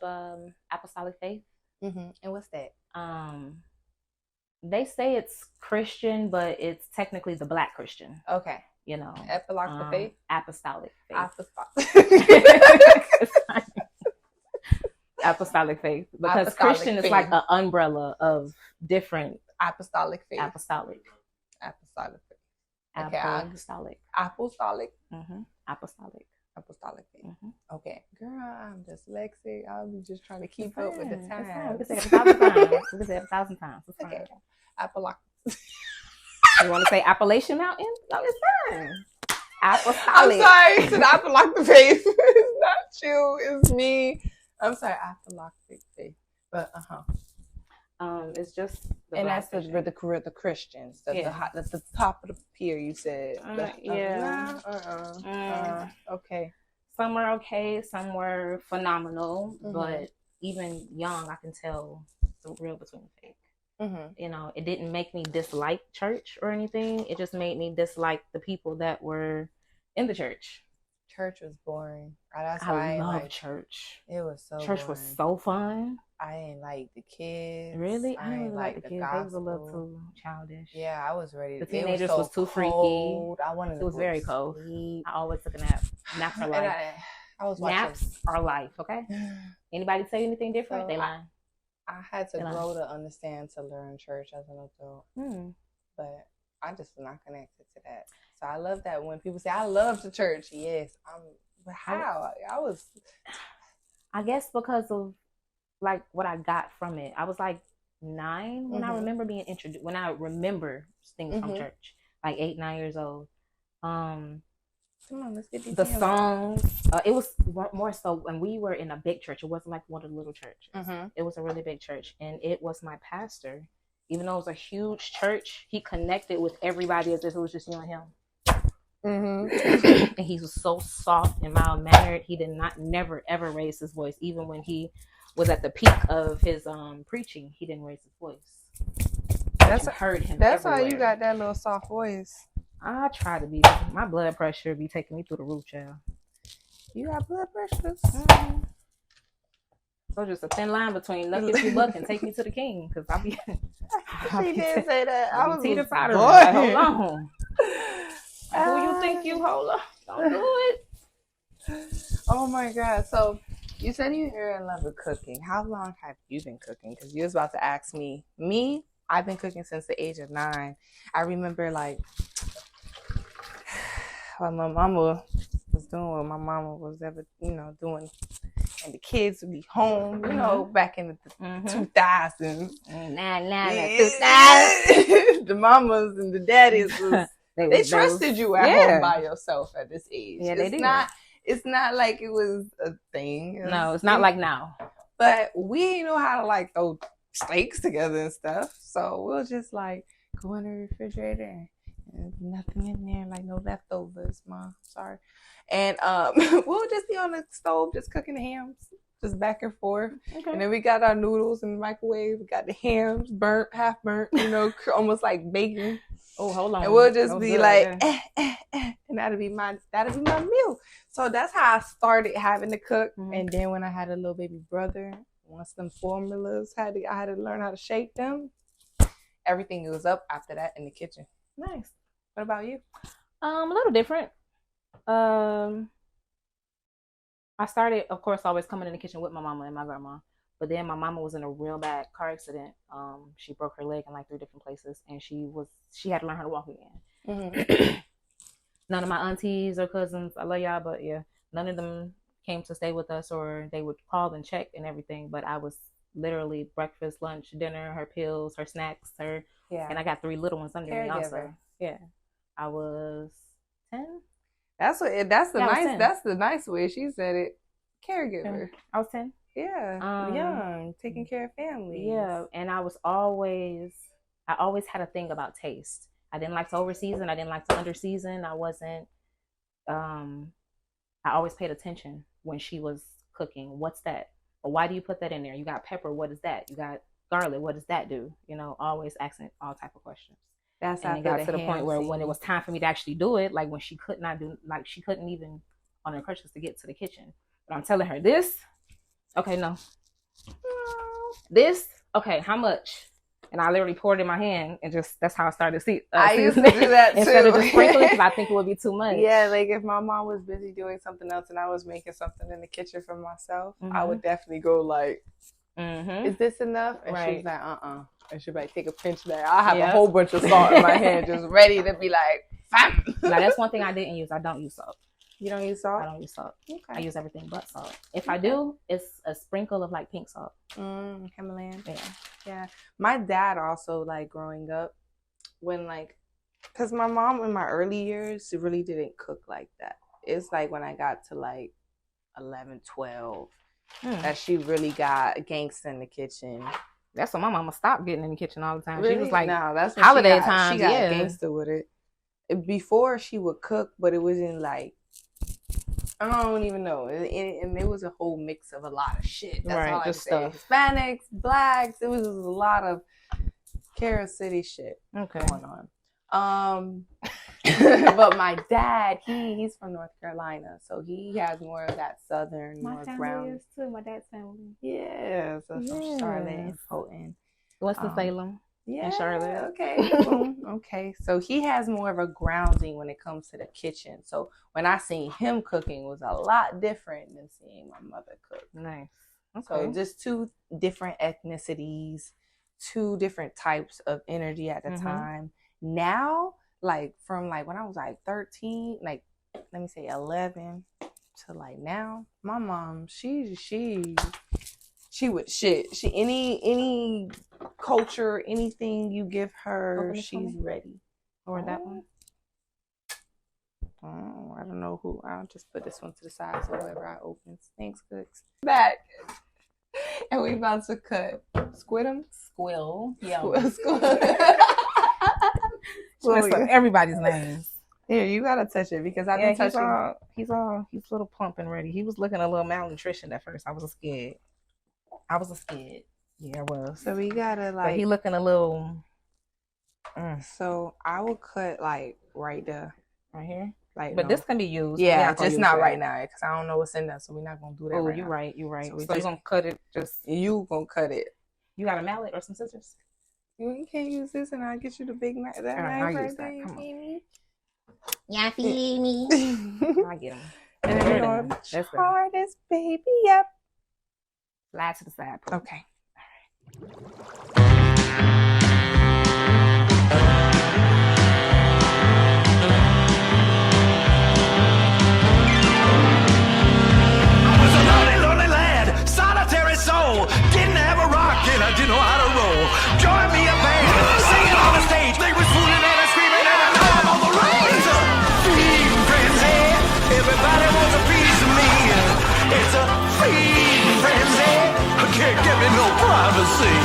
apostolic faith. And what's that? They say it's Christian, but it's technically the Black Christian. Okay. You know, apostolic faith. Apostolic faith. Apostolic faith, because Christian is like an umbrella of different apostolic faith. Apostolic faith. Okay, apostolic. Apostolic faith. Okay, girl, I'm dyslexic. I'll be just trying to keep up with the time. We can say it 1,000 times. It's fine. Okay. Apostolic. You want to say Appalachian Mountain? No, it's fine. Apostolic. I'm sorry, it's apostolic faith. It's not you. It's me. I'm sorry, apostolic faith. But it's just and that's the Christians. The top of the pier. You said. Okay. Some were okay. Some were phenomenal. But even young, I can tell the real between the fake. You know, it didn't make me dislike church or anything. It just made me dislike the people that were in the church. Church was boring. That's I why love church. It was so Church boring. was so fun. I ain't like the kids. Really? I ain't didn't like the kids. gospel. They was a little too childish. Yeah, I was ready. The teenagers was was too cold. freaky. I wanted. It was very cold. I always took a nap. Naps are life. I was Naps are life. Okay. Anybody tell you anything different? So they lying. I had to grow to understand to learn church as an adult. But I just was not connected to that. So I love that when people say, I love the church. Yes. But how? I guess because of like what I got from it. I was like 9 when I remember being introduced, when I remember things from church, like 8, 9 years old. Come on, let's get these the songs. It was more so when we were in a big church. It wasn't like one of the little churches. It was a really big church, and it was my pastor. Even though it was a huge church, he connected with everybody as if it was just you and him. And he was so soft and mild mannered. He did not never ever raise his voice, even when he was at the peak of his preaching. He didn't raise his voice. Heard him. That's everywhere. why you got that little soft voice. I try to be. My blood pressure be taking me through the roof, child. You got blood pressure. So just a thin line between luck if you buck and take me to the king, because I be. She did say that. I was teeter-totter. Like, hold on. Who you think you hold on? Don't do it. Oh my God! So you said you're in love with cooking. How long have you been cooking? Because you was about to ask me. I've been cooking since the age of 9. I remember like when my mama was doing what my mama was ever, doing, and the kids would be home, back in the 2000s. The mamas and the daddies was, they trusted you at home by yourself at this age. Yeah, they did. It's not like it was a thing. No, it's not like now. But we know how to like throw steaks together and stuff. So we'll just like go in the refrigerator and nothing in there, like no leftovers, Mom. Sorry. And we'll just be on the stove just cooking the hams, just back and forth. Okay. And then we got our noodles in the microwave. We got the hams burnt, half burnt, almost like bacon. Oh, hold on. And we'll just be like, and that'll be my meal. So that's how I started having to cook. And then when I had a little baby brother, once them formulas I had to learn how to shake them. Everything was up after that in the kitchen. Nice. What about you? A little different. I started, of course, always coming in the kitchen with my mama and my grandma. But then my mama was in a real bad car accident. She broke her leg in like 3 different places, and she had to learn how to walk again. None of my aunties or cousins, I love y'all, but yeah, none of them came to stay with us, or they would call and check and everything. But I was literally breakfast, lunch, dinner, her pills, her snacks, and I got 3 little ones under me also. Yeah, I was 10. That's the nice way she said it. Caregiver. I was 10. Yeah, young, taking care of family. Yeah, and I always had a thing about taste. I didn't like to overseason. I didn't like to underseason. I wasn't. I always paid attention when she was cooking. What's that? Or why do you put that in there? You got pepper. What is that? You got garlic. What does that do? Always asking all type of questions. And it got to the point where when it was time for me to actually do it, like when she could not do, like she couldn't even on her crutches to get to the kitchen. But I'm telling her this. Okay, no. This, okay, how much? And I literally poured it in my hand, and that's how I started to see. I used to do that too. Instead of just sprinkling, because I think it would be too much. Yeah, like if my mom was busy doing something else and I was making something in the kitchen for myself, I would definitely go like, is this enough? And she's like, And she'd be like, take a pinch of that. I'll have a whole bunch of salt in my hand, just ready to be like, fam. Now, that's one thing I didn't use. I don't use salt. You don't use salt? I don't use salt. Okay. I use everything but salt. If I do, it's a sprinkle of like pink salt. Himalayan. Yeah. My dad also, like growing up, when like, because my mom in my early years really didn't cook like that. It's like when I got to like 11, 12, that she really got gangsta in the kitchen. That's when my mama stopped getting in the kitchen all the time. Really? She was like, no, that's holiday time. She got gangsta with it. Before she would cook, but it wasn't like, I don't even know. And it was a whole mix of a lot of shit. That's all I just say. stuff. Hispanics, blacks. It was a lot of Carol City shit going on. But my dad, he's from North Carolina, so he has more of that southern My North family ground. is too. My dad's family. Yeah, so from Charlotte and Yes. Houghton. Winston-Salem. Yeah, Charlotte. Okay. Boom. Okay. So he has more of a grounding when it comes to the kitchen. So when I seen him cooking was a lot different than seeing my mother cook. Nice. So Okay. just two different ethnicities, two different types of energy at the time. Now, like from like when I was like 13, like let me say 11 to like now, my mom, she would shit. She any culture, anything you give her, she's ready. Or that one. Oh, I don't know who. I'll just put this one to the side so whoever I opens. Thanks, Cooks. Back. And we about to cut Squid'em. Squill. Yeah. Squill. Everybody's names. Here, you gotta touch it because I've been touching. He's a little plump and ready. He was looking a little malnutrition at first. I was scared. Yeah, I was. So we gotta like. But he looking a little. So I will cut like right there, right here. Like, but this can be used. Yeah, just not right now because I don't know what's in there, so we're not gonna do that. Oh, right you're now. right. You're right. So you're gonna cut it. You gonna cut it. You got a mallet or some scissors? You can't use this, and I'll get you the big knife. That knife right there. You feel me? Yeah, feel me. I get him. And then we're gonna char this baby up. Slide to the side. Please. Okay. Didn't have a rock and I didn't know how to roll. Join me a band, singing on the stage. They was fooling and I screaming and I know I'm on the rise. Feeding frenzy, everybody wants a piece of me. It's a feeding frenzy, I can't get me no privacy.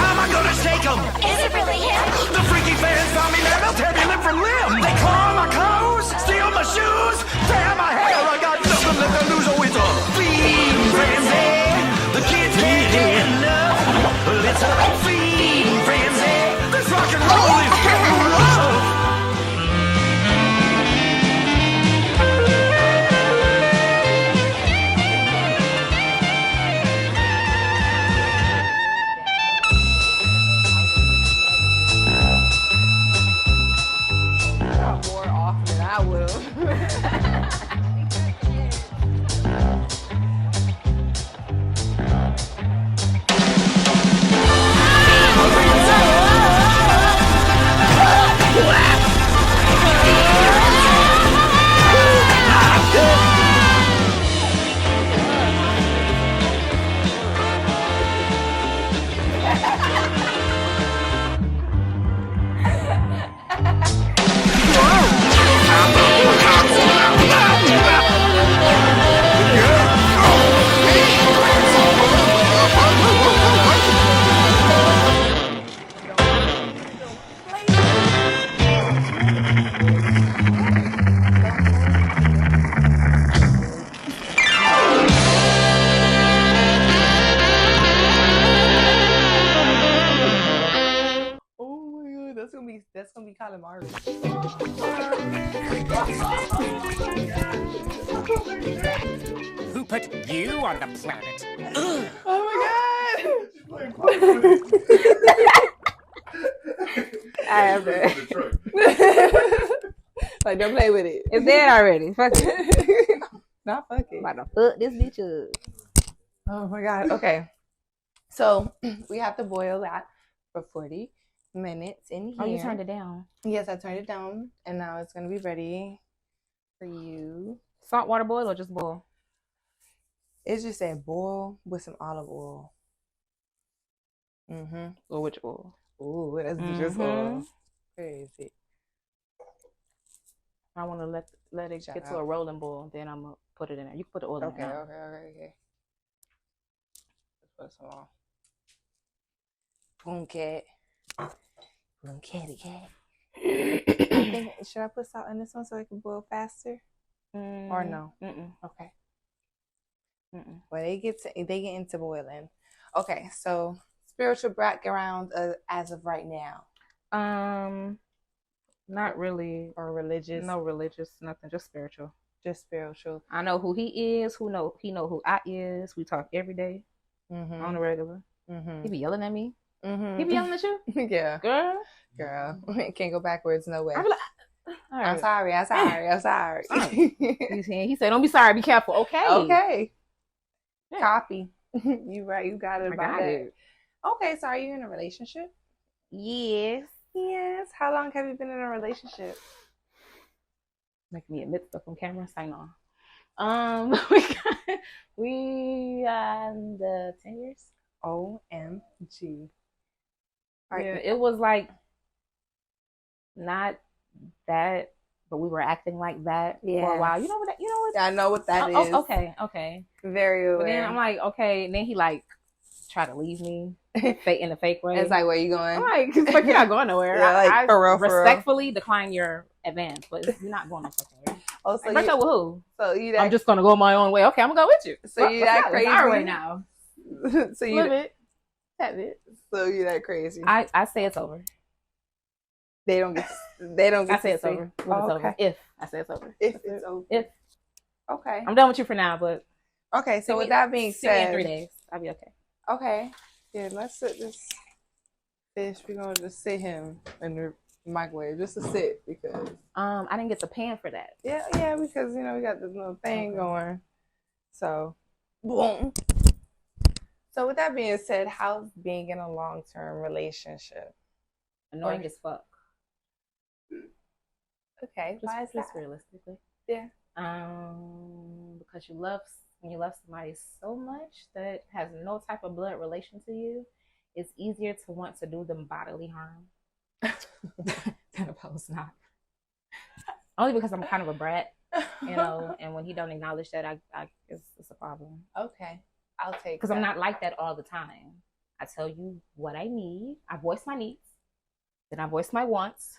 How am I gonna shake them? Is it really him? The freaky fans found me now, they'll tear me limb from limb. They claw my clothes, steal my shoes, tear my hair. I got nothing left to lose. Oh, it's a feeding frenzy. The kids can't get enough. It's a feeding frenzy. This rock and roll is getting rough. More off than I will. That's gonna be calamari. Who put you on the planet? Oh my god! I have that. Like, don't play with it. It's dead already. Fuck it. Not fuck it. About to fuck this bitch up. Oh my god. Okay. So we have to boil that for 40 minutes in here. Oh, you turned it down. Yes, I turned it down, and now it's gonna be ready for you. Saltwater boil or just boil? It's just said boil with some olive oil. Or which oil? Ooh, that's just oil. Where is it? I want to let it get to a rolling boil. Then I'm gonna put it in there. You can put the oil in there. Okay. Let's put some on. Boom cat. Boom catty cat. Should I put salt in this one so it can boil faster? Or no? Okay. Well, they get into boiling. Okay, so spiritual background as of right now. Not really. or religious? No religious, nothing, just spiritual. Just spiritual. I know who he is. He know who I is. We talk every day Mm-hmm. on the regular. Mm-hmm. He be yelling at me. Mm-hmm. He be yelling at you, Yeah, girl. can't go backwards, no way. I be like, all right. I'm sorry. He said, "Don't be sorry. Be careful." Okay. Okay. Yeah. Copy. You right. You got it I about got that. it. Okay, so are you in a relationship? Yes. Yes. How long have you been in a relationship? Make me admit stuff on camera. Sign on. We the 10 years. OMG. Yeah, it was like not that, but we were acting like that for a while. You know what? You know what? I know what that is. Okay. Very But then aware. I'm like, okay. And then he like tried to leave me, in a fake way. It's like, where you going? I'm like, it's like you're not going nowhere. Yeah, like, I for real. respectfully decline your advance, but you're not going no fucking way. Oh, so Like, break up with who? so you I'm that just gonna go my own way. Okay, I'm gonna go with you. So you that It's our way crazy? now? so you Live it. Have it. so you that crazy? I say it's over. They don't get I say to it's see. over. When it's Oh, over. okay. If I say it's over. If it's over. If Okay. I'm done with you for now, but Okay. So see with me- that being see me in said, 3 days. I'll be okay. okay. Yeah, let's sit this fish. We're gonna just sit him in the microwave just to sit because I didn't get the pan for that. yeah, because we got this little thing going. So boom. So with that being said, how's being in a long-term relationship? Annoying as fuck. Okay. Why is that? Just realistically. Yeah. Because when you love somebody so much that has no type of blood relation to you, it's easier to want to do them bodily harm than opposed not. Only because I'm kind of a brat, and when he don't acknowledge that, I it's a problem. Okay. I'll take Because that. I'm not like that all the time. I tell you what I need. I voice my needs. Then I voice my wants.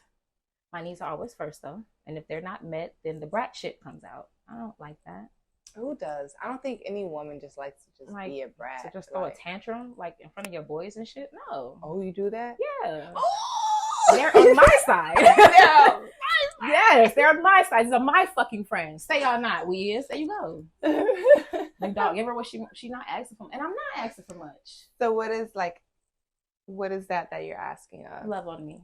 My needs are always first, though. And if they're not met, then the brat shit comes out. I don't like that. Who does? I don't think any woman just likes to just Like, be a brat. To just throw a tantrum, like, in front of your boys and shit? No. Oh, you do that? Yeah. Oh! They're on my side. Yeah. Yes, they're on my side. These are my fucking friends. Say y'all not, we is. There you go. Like, dog, give her what she not asking for. And I'm not asking for much. So what is that you're asking of? Love on me.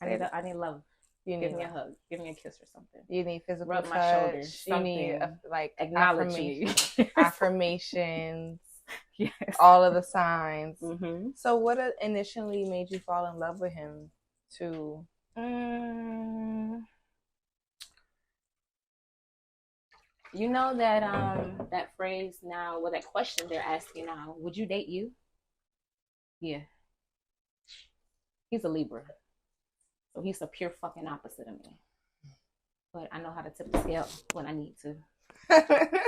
I need love. You Give need me a hug. Give me a kiss or something. You need physical Rub touch. my shoulders, You need something. like Acknowledge me. affirmations, Yes. all of the signs. Mm-hmm. So what initially made you fall in love with him? To You know that phrase now, well, that question they're asking now, would you date you? Yeah. He's a Libra. So he's the pure fucking opposite of me. But I know how to tip the scale when I need to.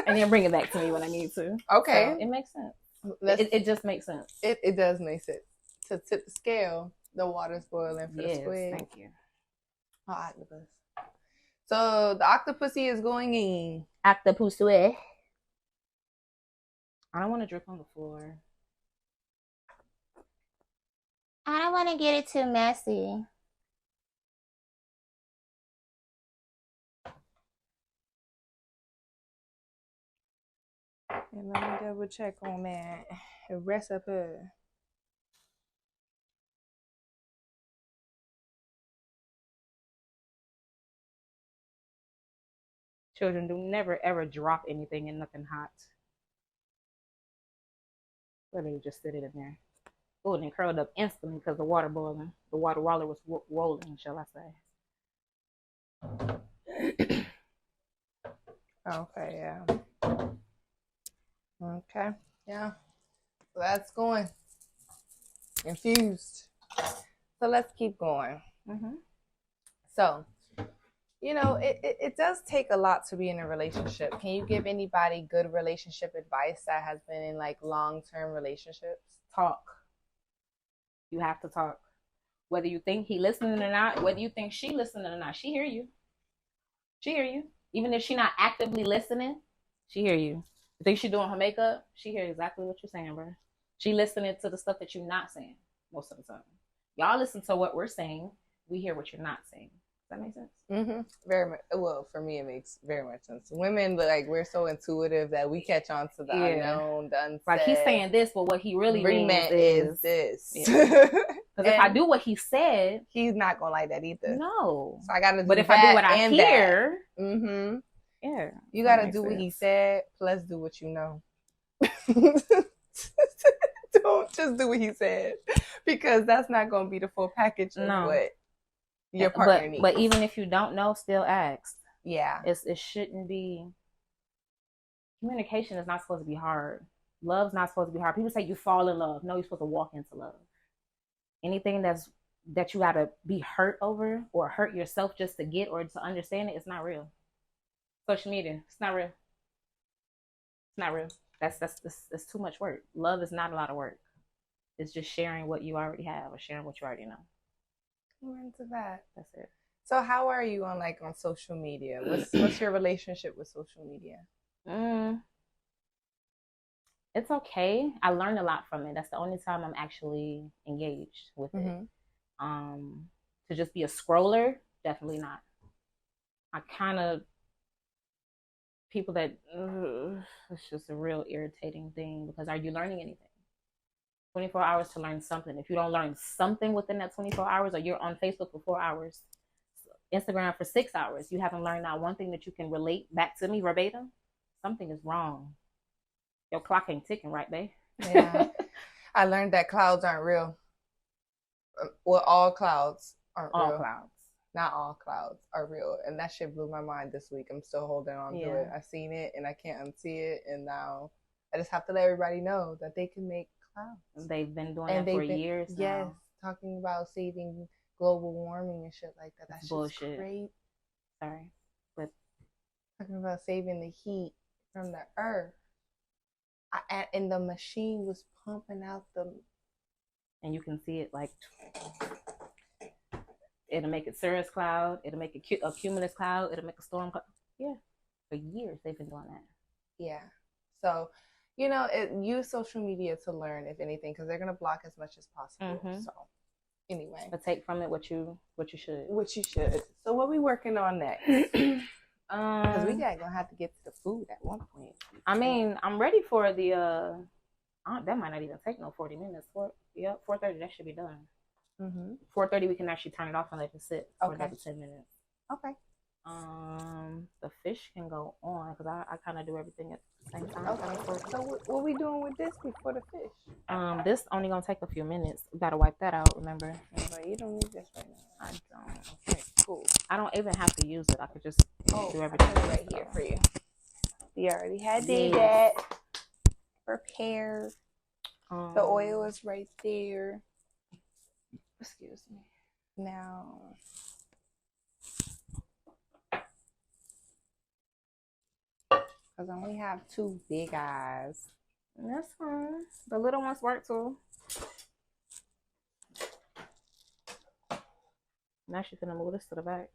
And then bring it back to me when I need to. okay, So it makes sense. Let's- It just makes sense. it does make sense. To tip the scale, the water's boiling for the Yes, squid. thank you. Oh, octopus. So the octopussy is going in. Octopus way. I don't want to drip on the floor. I don't want to get it too messy. And let me double check on that recipe. Children, do never ever drop anything in nothing hot. Literally just sit it in there. Oh, and it curled up instantly because the water boiling. The water roller was rolling, shall I say. Okay, yeah. Okay, yeah. So that's going. Infused. So let's keep going. Mm-hmm. So, it does take a lot to be in a relationship. Can you give anybody good relationship advice that has been in like long-term relationships? Talk. You have to talk. Whether you think he listening or not, whether you think she listening or not, she hear you. She hear you. Even if she not actively listening, she hear you. You think she doing her makeup? She hear exactly what you're saying, bro. She listening to the stuff that you're not saying most of the time. Y'all listen to what we're saying. we hear what you're not saying. Does that make sense? Mm-hmm. Very much. Well, for me, it makes very much sense. Women, like, we're so intuitive that we catch on to the unknown, the unsaid. Like, he's saying this, but what he really means meant is this. Because if I do what he said, he's not gonna like that either. No. So I gotta do But if that I do what I and hear, mm-hmm. Yeah. You gotta do what he said, plus do what you know. Don't just do what he said, because that's not gonna be the full package of what your partner needs. But even if you don't know, still ask. Yeah. It shouldn't be. Communication is not supposed to be hard. Love's not supposed to be hard. People say you fall in love. No, you're supposed to walk into love. Anything that you gotta be hurt over or hurt yourself just to get or to understand it, it's not real. Social media, it's not real. It's not real. That's too much work. Love is not a lot of work. It's just sharing what you already have or sharing what you already know. We're into that. That's it. So how are you on social media? What's your relationship with social media? It's okay. I learned a lot from it. That's the only time I'm actually engaged with it. To just be a scroller, definitely not. I kind of people that it's just a real irritating thing, because are you learning anything? 24 hours to learn something. If you don't learn something within that 24 hours, or you're on Facebook for 4 hours, Instagram for 6 hours, you haven't learned not one thing that you can relate back to me verbatim, something is wrong. Your clock ain't ticking right, babe. Yeah. I learned that clouds aren't real. Well, all clouds aren't real. All clouds. Not all clouds are real. And that shit blew my mind this week. I'm still holding on to it. I seen it and I can't unsee it. And now I just have to let everybody know that they can make clouds. They've been doing it for years now. Yes. Talking about saving global warming and shit like that. That's bullshit. Great. Sorry. But talking about saving the heat from the earth. And the machine was pumping out and you can see it like it'll make a cirrus cloud, it'll make a cumulus cloud, it'll make a storm cloud. Yeah, for years they've been doing that. Yeah, so use social media to learn, if anything, because they're gonna block as much as possible. So anyway, but take from it what you should. So what we working on next? Because we gonna have to get to the food at one point. I mean, I'm ready for the that might not even take no 40 minutes. 4:30 that should be done. 4:30 we can actually turn it off and let it sit for another 10 minutes. Okay. The fish can go on because I kind of do everything at the same time. Okay. So what we doing with this before the fish? This only gonna take a few minutes. We gotta wipe that out. Remember? But you don't need this right now. I don't. Okay, cool. I don't even have to use it. I could just do everything right here for you. We already had that prepared. The oil is right there. Excuse me. Now, because I only have 2 big eyes. That's fine. The little ones work too. Now she's gonna move this to the back.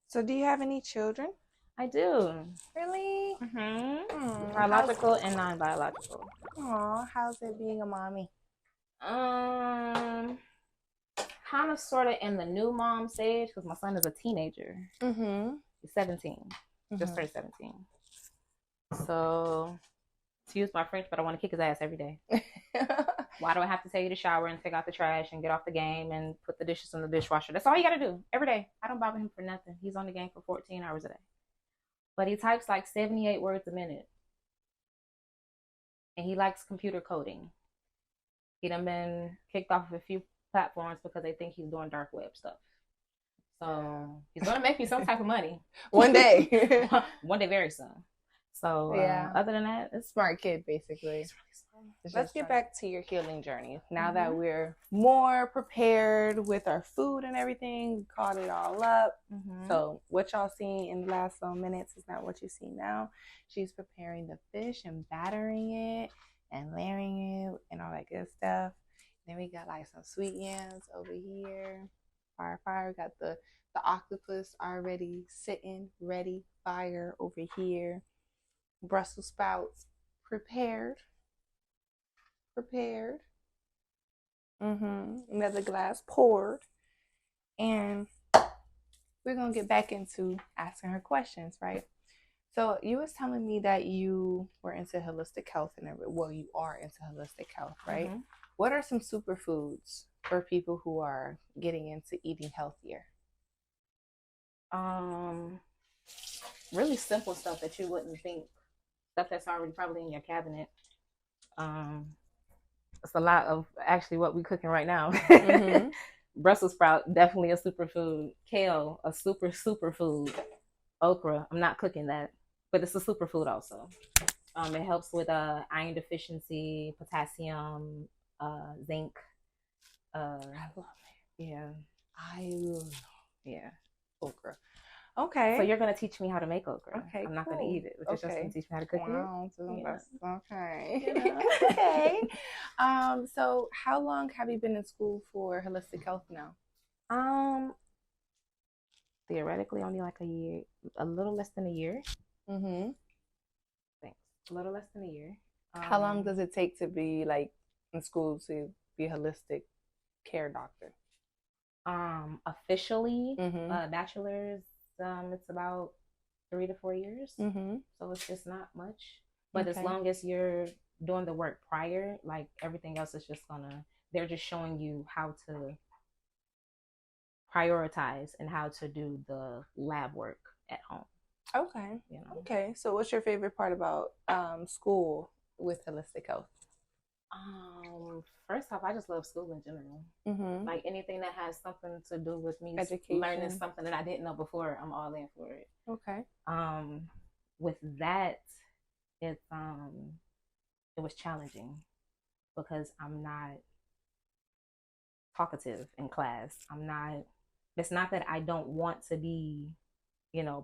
So, do you have any children? I do. Really? Biological and non-biological. Aw, how's it being a mommy? Kind of sort of in the new mom stage because my son is a teenager. He's 17. Just turned 17. So, to use my French, but I want to kick his ass every day. Why do I have to take you to shower and take out the trash and get off the game and put the dishes in the dishwasher? That's all you got to do every day. I don't bother him for nothing. He's on the game for 14 hours a day. But he types like 78 words a minute. And he likes computer coding. He done been kicked off of a few platforms because they think he's doing dark web stuff. So he's going to make me some type of money. One day. One day very soon. So other than that, it's smart kid, basically. He's really smart. Let's get back to your healing journey. Now that we're more prepared with our food and everything, we caught it all up. So what y'all seen in the last minutes is not what you see now. She's preparing the fish and battering it and layering it and all that good stuff. Then we got like some sweet yams over here. Fire. Got the octopus already sitting ready. Fire over here. Brussels sprouts prepared. Another glass poured. And we're gonna get back into asking her questions, right? So you was telling me that you were into holistic health and well, you are into holistic health, right? Mhm. What are some superfoods for people who are getting into eating healthier? Really simple stuff that you wouldn't think, stuff that's already probably in your cabinet. It's a lot of actually what we're cooking right now. Mhm. Brussels sprout, definitely a superfood. Kale, a superfood. Okra, I'm not cooking that, but it's a superfood also. It helps with iron deficiency, potassium, zinc. I love it. Yeah, I love yeah. okra. Okay. So you're gonna teach me how to make okra. Okay, I'm not gonna cool. eat it, but you're just Okay. gonna teach me how to cook Wow, so Yeah. that's okay. Yeah. Okay. So how long have you been in school for holistic health now? it. Theoretically, only like a year, a little less than a year. Mm-hmm. Thanks. A little less than a year. How long does it take to be like in school to be a holistic care doctor? Officially, Mm-hmm. bachelor's, it's about 3 to 4 years. Mm-hmm. So it's just not much. But as Okay. long as you're doing the work prior, like everything else is just they're just showing you how to prioritize and how to do the lab work at home. Okay. You know. Okay. So what's your favorite part about school with holistic health? First off, I just love school in general. Mm-hmm. Like anything that has something to do with me Education. learning something that I didn't know before, I'm all in for it. Okay. With that, it was challenging because I'm not talkative in class. It's not that I don't want to be,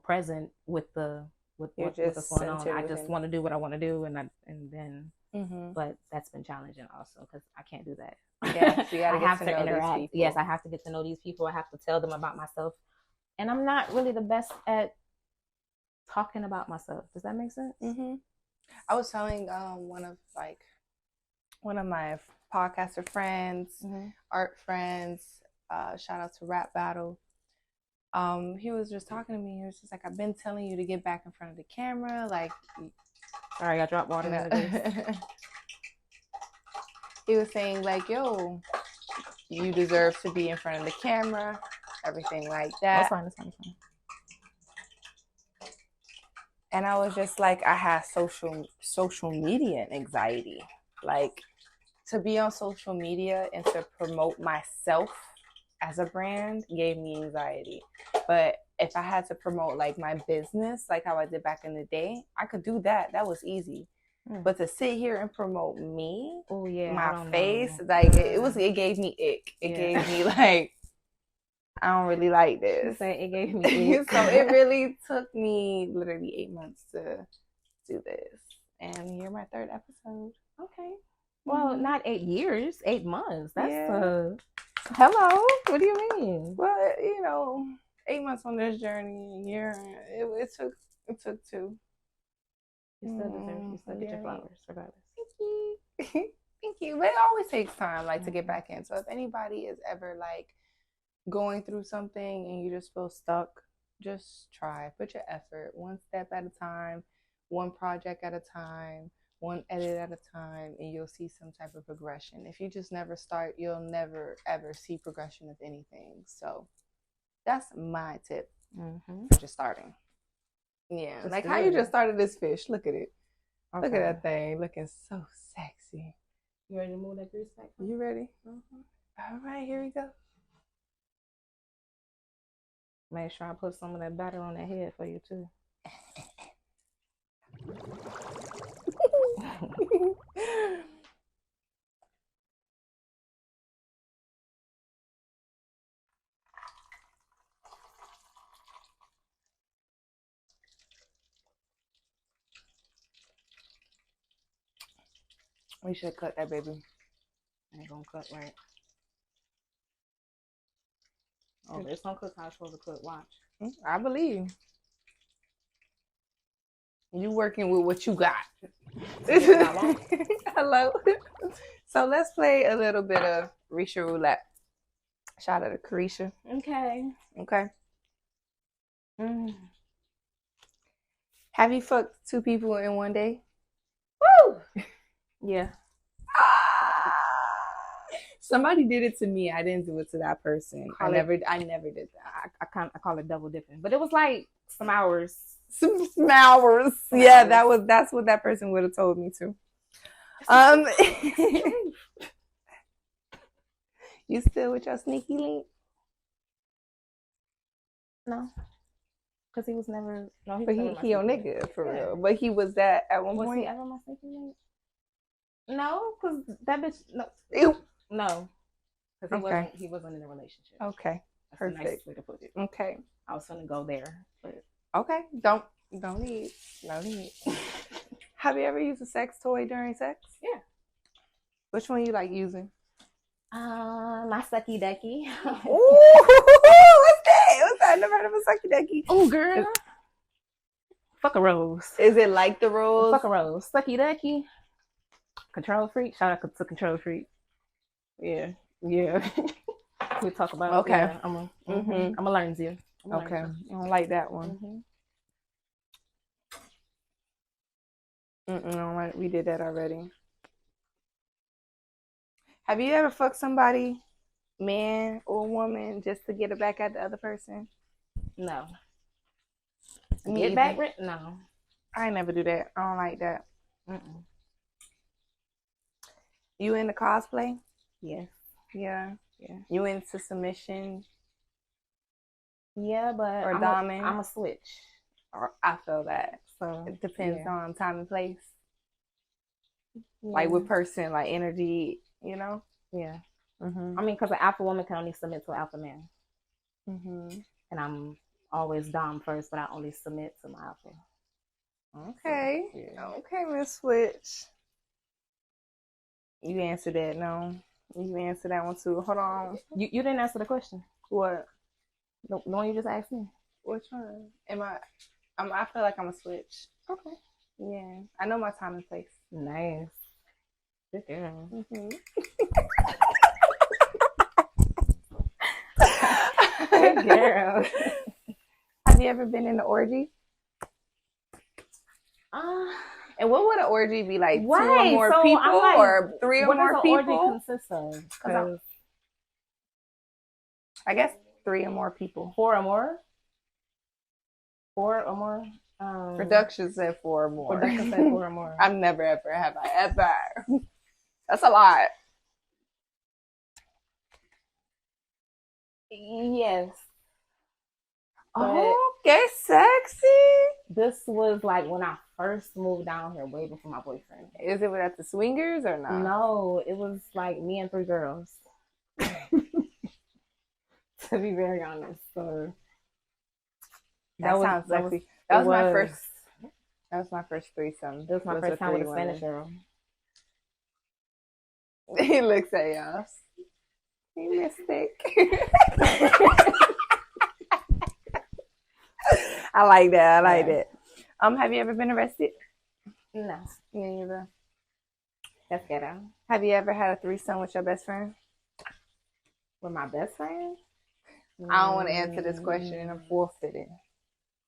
present with what's going on. I just want to do what I want to do, and then. Mm-hmm. But that's been challenging also because I can't do that. Yeah, so you gotta I get have to to know interact. these people. Yes, I have to get to know these people. I have to tell them about myself, and I'm not really the best at talking about myself. Does that make sense? Mm-hmm. I was telling one of my podcaster friends, art friends, shout out to Rap Battle. He was just talking to me. He was just like, I've been telling you to get back in front of the camera. Like, sorry, I dropped water. He was saying like, yo, you deserve to be in front of the camera, everything like that. That's fine. And I was just like, I had social media anxiety. Like, to be on social media and to promote myself as a brand gave me anxiety. But if I had to promote like my business, like how I did back in the day, I could do that. That was easy. But to sit here and promote me, my face, like it gave me ick. It gave me like, I don't really like this. It gave me ick. So it really took me literally 8 months to do this. And you're my third episode. Okay. Well, not 8 years, 8 months. That's hello. What do you mean? Well, 8 months on this journey, a year. It took 2. You still deserve. You still get your flowers, regardless. Thank you. Thank you. But it always takes time, like, to get back in. So if anybody is ever like going through something and you just feel stuck, just try. Put your effort, one step at a time, one project at a time, one edit at a time, and you'll see some type of progression. If you just never start, you'll never ever see progression of anything. So that's my tip for just starting. Yeah, like how you just started this fish. Look at it. Okay. Look at that thing, looking so sexy. You ready to move that grease back? You ready? All right, here we go. Make sure I put some of that batter on that head for you too. We should cut that, baby. I ain't gonna cut right. Oh, it's gonna cook how it's supposed to cook. Watch. I believe. You working with what you got. Hello. So let's play a little bit of Risha Roulette. Shout out to Carisha. Okay. Okay. Have you fucked 2 people in one day? Woo! Yeah. Somebody did it to me. I didn't do it to that person. I Call it- never did that. I call it double dipping, but it was like some hours. Some hours. Yeah, that's what that person would have told me to. You still with your sneaky link? No, because he was never. No, But was never my he your sneaky nigga link. for Yeah. real. But he was that at one Was point. he ever my sneaky link? No, because that bitch. No, Ew. no, because Okay. he wasn't in a relationship. Okay. That's the Perfect. nicest way to put it. Okay. I was gonna go there, but Okay. Don't need. No need. Have you ever used a sex toy during sex? Yeah. Which one you like using? my sucky ducky. Ooh, what's that? What's that? I never heard of a sucky ducky. Oh, girl. Fuck a rose. Is it like the rose? Fuck a rose. Sucky ducky. Control freak. Shout out to Control freak. Yeah. Yeah. We talk about Okay. Yeah, I'm Mhm. gonna learn you. Okay. I don't like that one. I don't like. We did that already. Have you ever fucked somebody, man or woman, just to get it back at the other person? No. Me Get either. back? No. I ain't never do that. I don't like that. Mm-mm. You into cosplay? Yes. Yeah. Yeah. You into submission? Yeah, but Or doming? I'm a switch. Or I feel that. So It depends yeah. on time and place. Yeah. Like with person, like energy, you know? Yeah. Mm-hmm. I mean, because an alpha woman can only submit to an alpha man, Mm-hmm. and I'm always dom first, but I only submit to my alpha. Okay. Yeah. Okay, Miss Switch. You answered that, no. You answered that one too. Hold on. You didn't answer the question. What? The one you just asked me. Which one? I feel like I'm a switch. Okay. Yeah. I know my time and place. Nice. Good girl. Mm-hmm. Good girl. Have you ever been in an orgy? Uh, And what would an orgy be like? 2 or Right, more so people, I'm like, or 3 or what more does an people? orgy consist of? 'Cause I guess 3 or more people. 4 or more. 4 or more. Production said 4 or more. Production said 4 or more. I've never ever have I ever. That's a lot. Yes. Oh, get sexy. This was like when I first moved down here, way before my boyfriend. Is it at the swingers or not? No, it was like me and 3 girls. To be very honest, so That sounds sexy. That was my first. That was my first threesome. It was my first time with a Spanish girl. He looks at us. He mistake. I like that. I like Yeah. that. Have you ever been arrested? No, Me neither. that's ghetto. Have you ever had a threesome with your best friend? With my best friend? I don't want to answer this question, and I'm forfeiting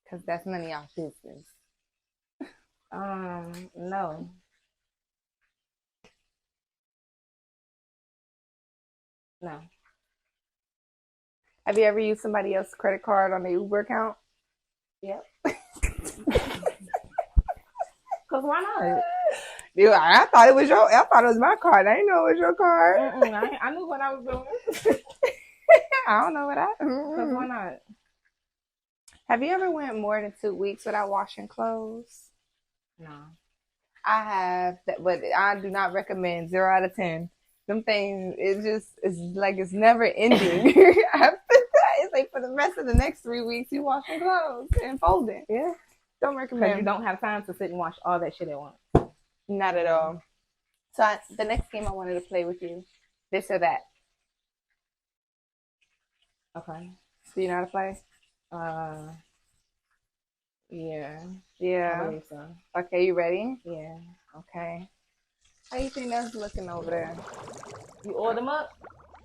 because that's none of y'all business. No. No. Have you ever used somebody else's credit card on the Uber account? Yep. Cause why not? Dude, I thought it was my card. I didn't know it was your card. I knew what I was doing. I don't know what Cause why not? Have you ever went more than 2 weeks without washing clothes? No. I have, but I do not recommend. 0 out of 10. Them things, it's like it's never ending. After that, it's like for the rest of the next 3 weeks, you washing clothes and folding. Yeah. Don't Because recommend. you don't have time to sit and watch all that shit at once. Not at all. So the next game I wanted to play with you, this or that. Okay. Do you know how to play? Yeah. I Yeah. believe so. Okay, you ready? Yeah. Okay. How you think that's looking over there? You order them up?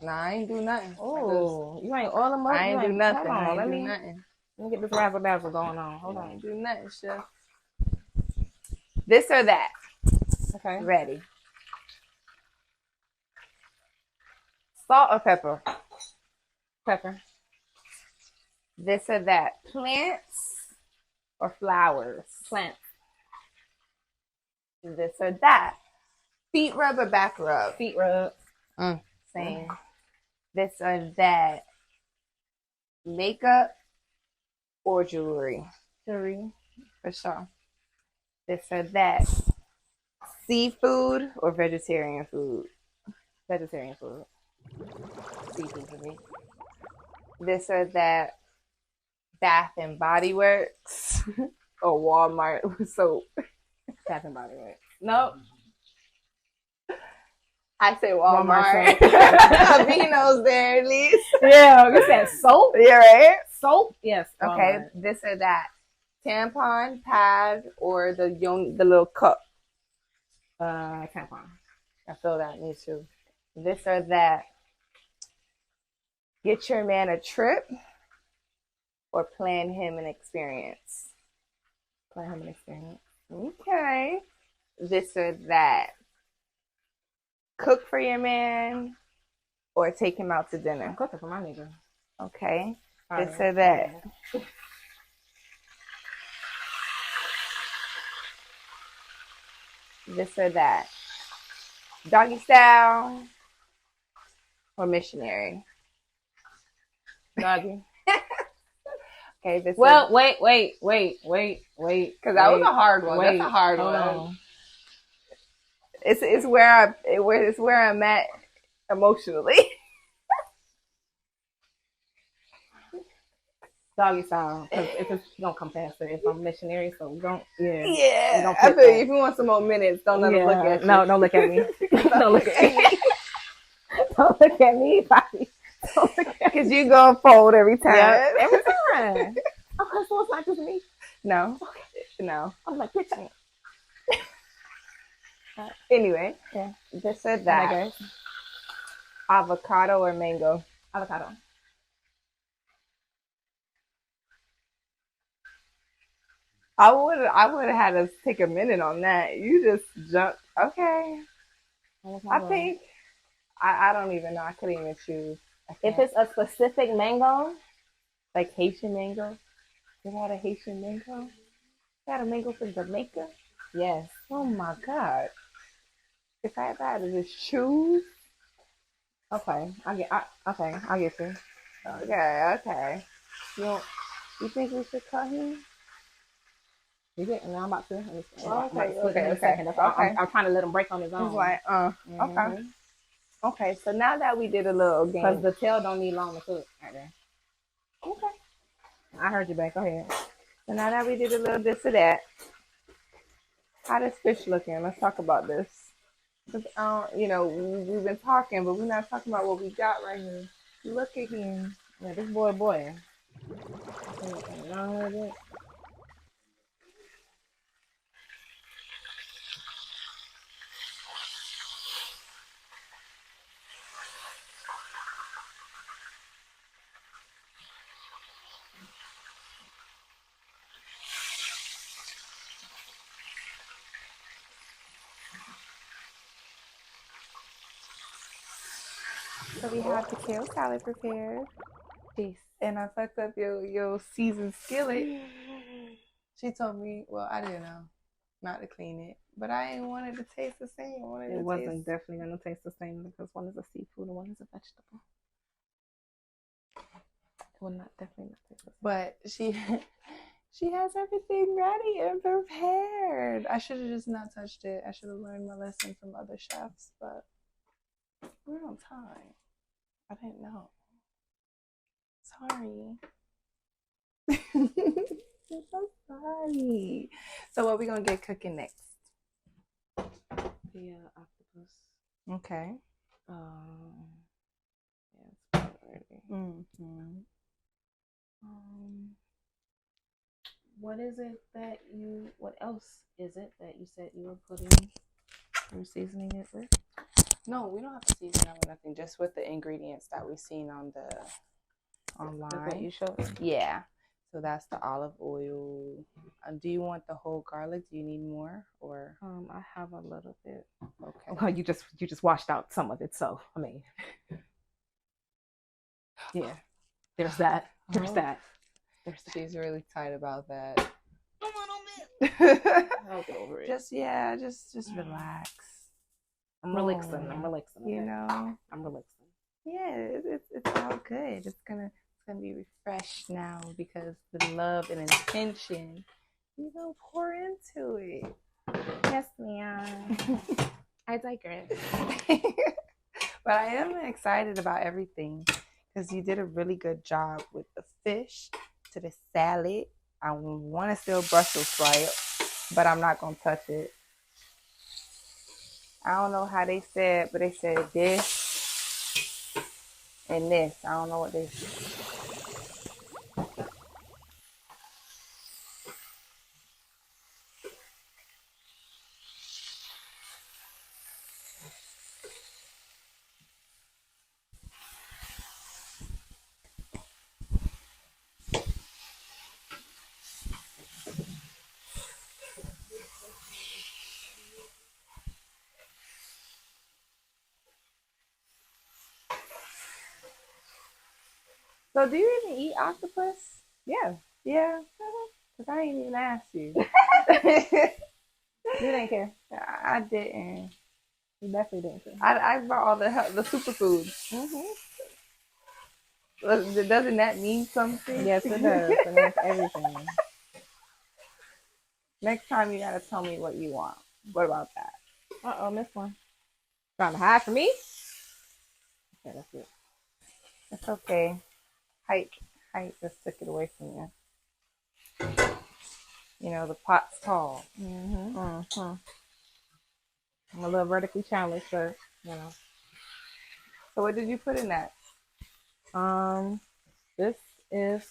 Nah, I ain't do nothing. Oh, you ain't all them up. I ain't do nothing. Hold on, I let ain't do me nothing. get this razzle dazzle going on. Hold I on. ain't do nothing, chef. This or that. Okay. Ready. Salt or pepper? Pepper. This or that. Plants or flowers? Plant. This or that. Feet rub or back rub? Feet rub. Same. This or that. Makeup or jewelry? Jewelry. For sure. This or that. Seafood or vegetarian food? Vegetarian food. Seafood for me. This or that. Bath and Body Works or Walmart soap? Bath and Body Works. Nope. I say Walmart Walmart. Vino's there at least. Yeah, you said soap? Yeah, right? Soap? Yes. Okay, Walmart. this or that. Tampon, pad, or the little cup? Tampon. I feel that, me too. This or that. Get your man a trip or plan him an experience? Plan him an experience. Okay. This or that. Cook for your man or take him out to I'm dinner? cooking for my nigga. Okay. All This right. or that. This or that. Doggy style or missionary? Doggy. Okay, this Well, is, wait. because that was a hard one. That's a hard hold one. on. It's where I'm at emotionally. Doggy style. Because if it's gonna come faster, if I'm missionary, so we don't. Yeah. We Yeah, don't I put feel you. that. If you want some more minutes, don't let them look at you. No, don't look at me. Don't look at me. Don't look at me, Bobby. Don't look at me. Because you gonna fold every time. Yeah, every time. Okay, so it's not just me. No, no. I'm like, bitch. Anyway, Yeah. this or that. Okay. Avocado or mango? Avocado. I would have had us take a minute on that. You just jumped. Okay. I think I don't even know. I couldn't even choose. If it's a specific mango, like Haitian mango, you got a Haitian mango? You got a mango from Jamaica? yes. Oh my God. If I had to just choose. Okay, I'll get you. Okay. You think we should cut him? You get? No, I'm about to. Okay. I'm trying to let him break on his own. He's like, okay. Okay, so now that we did a little game. Because the tail don't need long to cook right there. Okay. I heard you back. Go ahead. So now that we did a little this or that, how does fish looking? Let's talk about this. Because, we've been talking, but we're not talking about what we got right here. Look at him. Yeah, this boy. So we have the kale salad prepared. Jeez. And I fucked up your seasoned skillet. She told me, well, I didn't know not to clean it, but I didn't want it to taste the same. It wasn't definitely going to taste the same because one is a seafood and one is a vegetable. It will definitely not taste the same. But she has everything ready and prepared. I should have just not touched it. I should have learned my lesson from other chefs, but we're on time. I didn't know. Sorry. I'm so sorry. So what we gonna get cooking next? The octopus. Okay. Yeah, it's ready. Mm-hmm. What else is it that you said you were seasoning it with? No, we don't have to season that with nothing. Just with the ingredients that we've seen on the That's what online. you showed. Yeah. So that's the olive oil. Do you want the whole garlic? Do you need more or? I have a little bit. Okay. Well, you just washed out some of it, so I mean, yeah. There's that. There's Oh. that. There's that. She's really tight about that. A little bit. I'll get over it. just relax. I'm relaxing. I'm relaxing. You okay? know. I'm relaxing. Yeah, it's all good. It's gonna be refreshed now because the love and intention you gonna pour into it. Yes, ma'am. I digress. But I am excited about everything because you did a really good job with the fish to the salad. I want to still Brussels sprout, but I'm not gonna touch it. I don't know how they said, but they said this and this. I don't know what they said. So do you even eat octopus? Yeah. Yeah. Because I ain't even asked you. You didn't care. I didn't. You definitely didn't care. I brought all the superfoods. Doesn't that mean something? Yes, it does. It means everything. Next time you gotta tell me what you want. What about that? Uh-oh, missed one. Trying to hide from me? Okay, that's it. It's okay. Height just took it away from you. You know, the pot's tall. Mm-hmm. I'm a little vertically challenged, but, you know. So what did you put in that? This is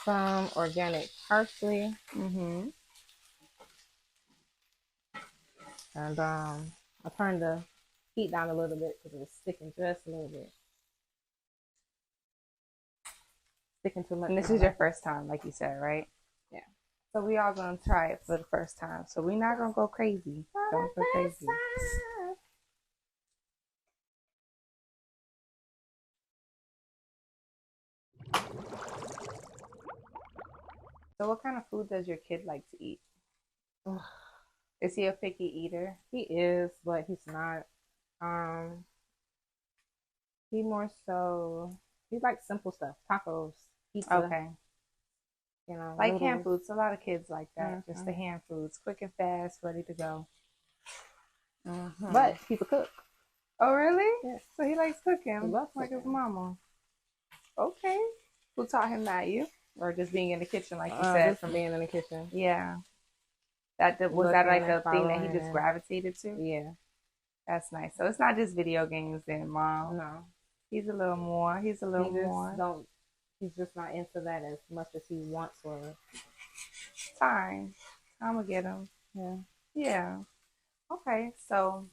some organic parsley. Mm-hmm. And I turned the heat down a little bit because it was sticking just a little bit. Sticking too much. And this is your first time, like you said, right? Yeah. So we all gonna try it for the first time. So we're not gonna go crazy. Don't go crazy. So what kind of food does your kid like to eat? Is he a picky eater? He is, but he's not. He more so, he likes simple stuff. Tacos, pizza. Okay. You know, Like noodles. hand foods. A lot of kids like that. Just Mhm. the hand foods. Quick and fast, ready to go. But he's a cook. Oh, really? Yes. So he likes cooking. He loves like his cooking. mama. Okay. Who taught him that? You? Or just being in the kitchen, like you said? Just from being in the kitchen. Yeah. Was that like Looking a and thing that he just following. gravitated to? Yeah. That's nice. So it's not just video games then, Mom. No. He's a little more. He's a little more. He's just not into that as much as he wants or. Time will get him. Yeah. Yeah. Okay. So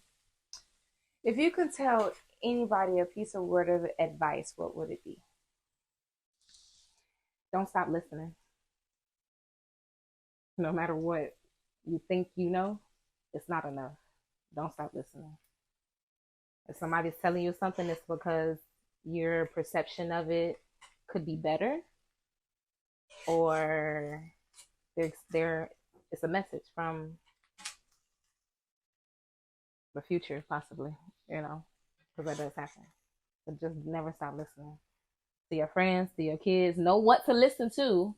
if you could tell anybody a piece of word of advice, what would it be? Don't stop listening. No matter what you think you know, it's not enough. Don't stop listening. If somebody's telling you something, it's because your perception of it could be better, or it's a message from the future, possibly, you know, because that does happen. So just never stop listening to your friends, to your kids. Know what to listen to,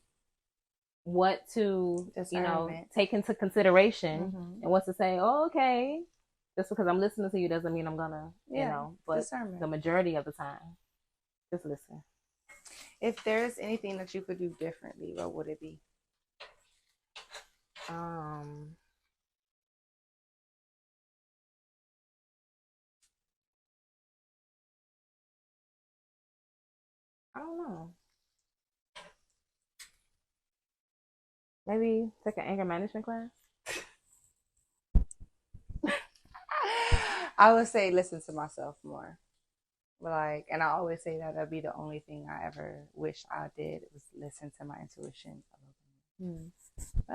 what to, Discernment. take into consideration, Mhm. and what to say. Oh, okay, just because I'm listening to you doesn't mean I'm gonna, but discernment. the majority of the time, just listen. If there's anything that you could do differently, what would it be? I don't know. Maybe take an anger management class. I would say listen to myself more. Like, and I always say that'd be the only thing I ever wish I did was listen to my intuition a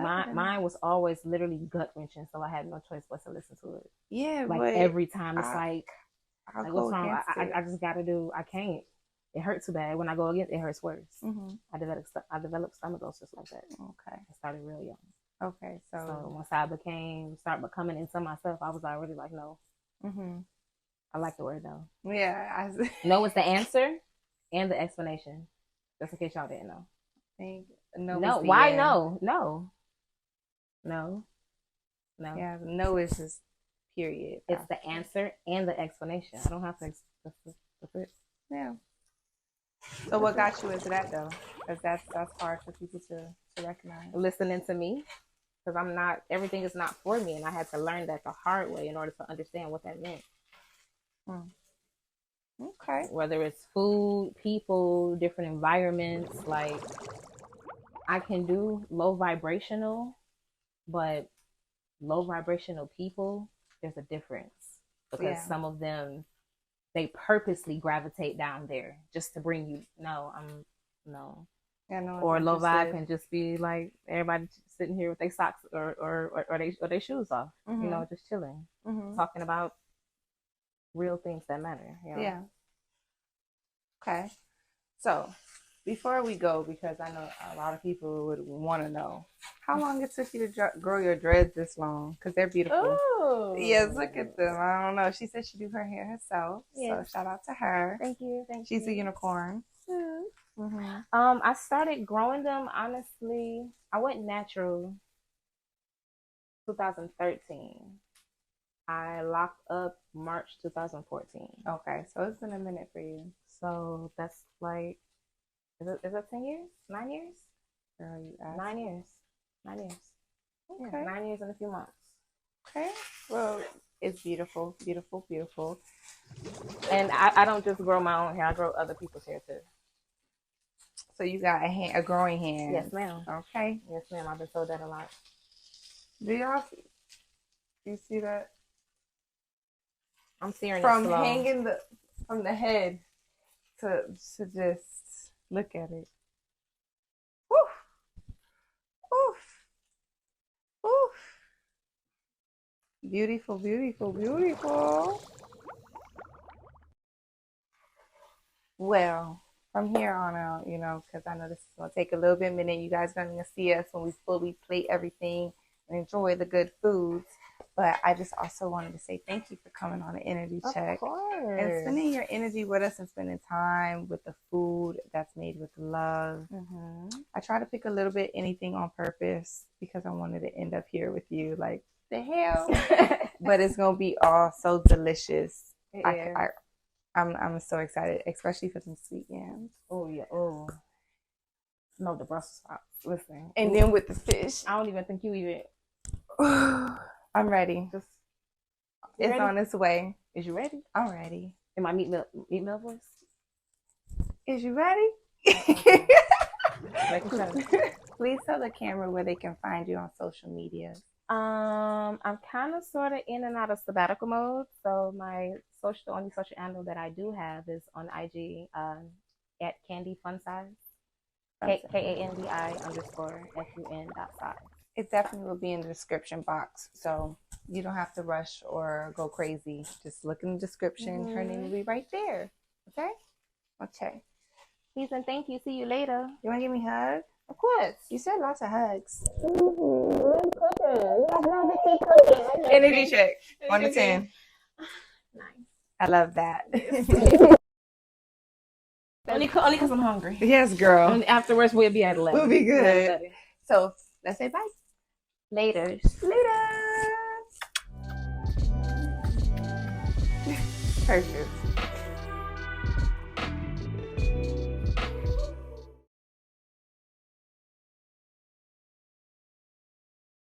little bit. Mine was always literally gut wrenching, so I had no choice but to listen to it. Yeah, Like but every time, it's I'll like go what's wrong? against it. I just gotta do. I can't. It hurts too bad. When I go again, it hurts worse. Mm-hmm. I developed stomach ulcers like that. Okay. I started real young. Okay. So once I start becoming into myself, I was already like, no. Mm-hmm. I like the word though. Yeah. No is the answer and the explanation. Just in case y'all didn't know. think No. is the Why end. no? No. No. No. Yeah, no is just period. It's the answer and the explanation. I don't have to. That's it. Yeah. So what got you into that though? Because that's hard for people to recognize. Listening to me, because I'm not. Everything is not for me, and I had to learn that the hard way in order to understand what that meant. Okay. Whether it's food, people, different environments, like I can do low vibrational, but low vibrational people, there's a difference because some of them, they purposely gravitate down there just to bring you. No. Yeah, no. Or low vibe can just be like everybody sitting here with their socks or their shoes off, you know, just chilling, talking about real things that matter. You know? Yeah. Okay. So before we go, because I know a lot of people would want to know how long it took you to grow your dreads this long, because they're beautiful. Oh, yes, look at them. I don't know. She said she do her hair herself, yes. So shout out to her. Thank you. She's a unicorn. I started growing them, honestly. I went natural 2013. I locked up March 2014. Okay, so it's been a minute for you. So that's like, is it 10 years? 9 years? Girl, you asked. 9 years. 9 years. Okay. Yeah, 9 years and a few months. Okay. Well, it's beautiful, beautiful, beautiful. And I don't just grow my own hair. I grow other people's hair too. So you got a growing hand. Yes, ma'am. Okay. Yes, ma'am. I've been told that a lot. Do you see that? I'm searing From it slow. hanging from the head to just look at it. Woof. Woof. Woof. Beautiful, beautiful, beautiful. Well, from here on out, you know, because I know this is going to take a little bit of minute. You guys are going to see us when we fully plate everything and enjoy the good foods. But I just also wanted to say thank you for coming on the energy check. Of course. And spending your energy with us and spending time with the food that's made with love. I try to pick a little bit anything on purpose because I wanted to end up here with you. Like, the hell? But it's going to be all so delicious. I'm so excited, especially for some sweet yams. Oh, yeah. Oh. No, the Brussels sprouts. Listen. And then with the fish. I don't even think you even... I'm ready. It's ready? on its way. Is you ready? I'm ready. In my meat meal voice? Is you ready? Making sure. Please tell the camera where they can find you on social media. I'm kind of sort of in and out of sabbatical mode. So the only social handle that I do have is on IG at Candy Fun Size. KANDI_FUN.size. It definitely will be in the description box, so you don't have to rush or go crazy. Just look in the description. Her name will be right there. Okay? Okay. Please and thank you. See you later. You want to give me a hug? Of course. You said lots of hugs. Mm-hmm. Energy check. 1 to 10. Nice. I love that. Only because I'm hungry. Yes, girl. And afterwards, we'll be at 11. We'll be good. So, let's say bye. Later. Later. Perfect.